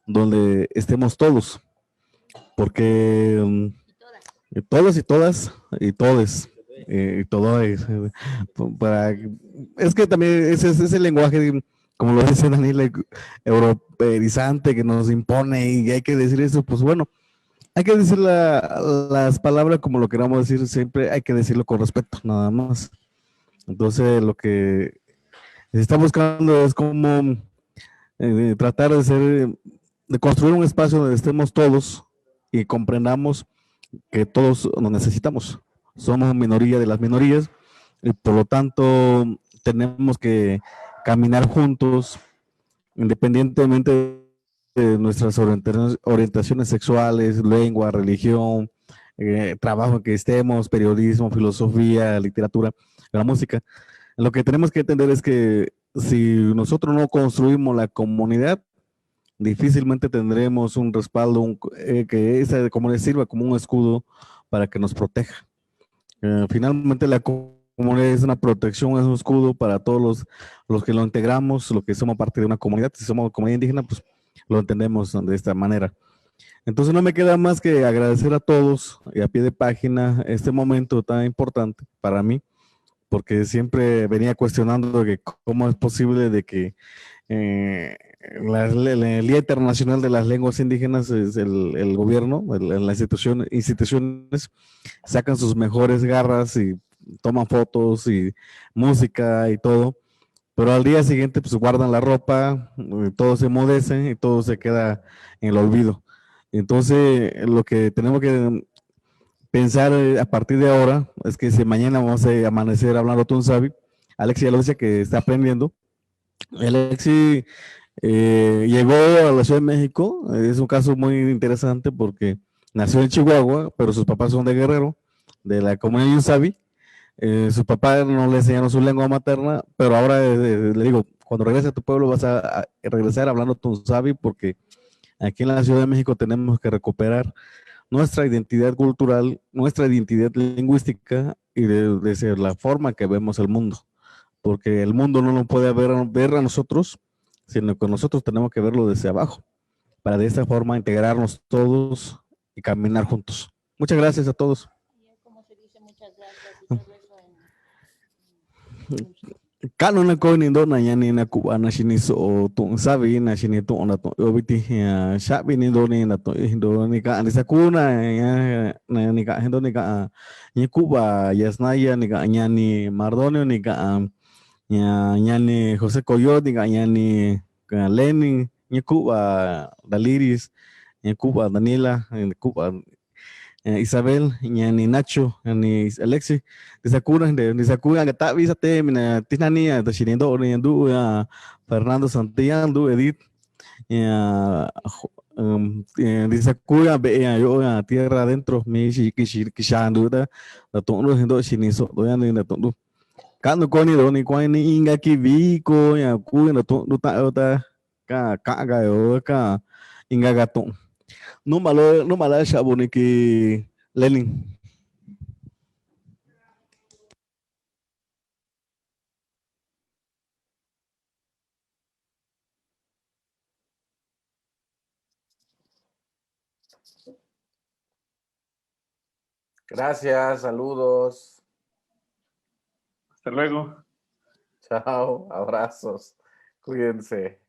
[SPEAKER 7] donde estemos todos, porque todos y todas y todes y todo es que también ese lenguaje como lo dice Daniela, europeizante que nos impone y hay que decir eso, pues bueno, hay que decir las palabras como lo queramos decir, siempre hay que decirlo con respeto, nada más. Entonces, lo que se está buscando es como tratar de construir un espacio donde estemos todos y comprendamos que todos nos necesitamos. Somos minoría de las minorías y por lo tanto tenemos que caminar juntos independientemente de nuestras orientaciones sexuales, lengua, religión, trabajo en que estemos, periodismo, filosofía, literatura, la música. Lo que tenemos que entender es que si nosotros no construimos la comunidad, difícilmente tendremos un respaldo, que esa comunidad sirva como un escudo para que nos proteja. Finalmente la comunidad es una protección, es un escudo para todos los que lo integramos, los que somos parte de una comunidad. Si somos comunidad indígena, pues lo entendemos de esta manera. Entonces no me queda más que agradecer a todos y a pie de página este momento tan importante para mí, porque siempre venía cuestionando de que cómo es posible de que el Día Internacional de las Lenguas Indígenas es el gobierno, las instituciones sacan sus mejores garras y toman fotos y música y todo, pero al día siguiente pues guardan la ropa, todo se emudece y todo se queda en el olvido. Entonces lo que tenemos que pensar a partir de ahora es que si mañana vamos a amanecer hablando Tunsabi, Alexi ya lo dice que está aprendiendo. Alexi llegó a la Ciudad de México, es un caso muy interesante porque nació en Chihuahua, pero sus papás son de Guerrero, de la comunidad Yusabi. Su papá no le enseñaron su lengua materna, pero ahora le digo, cuando regreses a tu pueblo vas a regresar hablando Tunsabi porque aquí en la Ciudad de México tenemos que recuperar nuestra identidad cultural, nuestra identidad lingüística y de ser la forma que vemos el mundo, porque el mundo no nos puede ver a nosotros, sino que nosotros tenemos que verlo desde abajo, para de esta forma integrarnos todos y caminar juntos. Muchas gracias a todos. Kano na ko ni do na yani na ku ana shini so tu sabi na shini to na to obiti shabi ni do ni na to do ni ka ani sakuna na ni ka hendo ni ka ni kuba yasnaya ni ka nyani Mardonio ni ka nyani José Coyot ni ka nyani Lenin ni kuba Daliris ni kuba Daniela ni kuba Isabel, ni Nacho, ni Alexi, de Sakura, que está visate, mina, Tinania, de Shinindo, ni Andu, Fernando Santiago, Edith, de Sakura, yo, tierra adentro, mi Kishandu, la tono, Hindo, Shinizo, doyan en la tono. Kando Koni, Doni, Kwani, Inga, Kiviko, ya, Kuya, la tono, Taota, Kaga, Oka, Inga Gatón. No malo Shaboni que Lenin.
[SPEAKER 9] Gracias, saludos.
[SPEAKER 4] Hasta luego.
[SPEAKER 9] Chao, abrazos. Cuídense.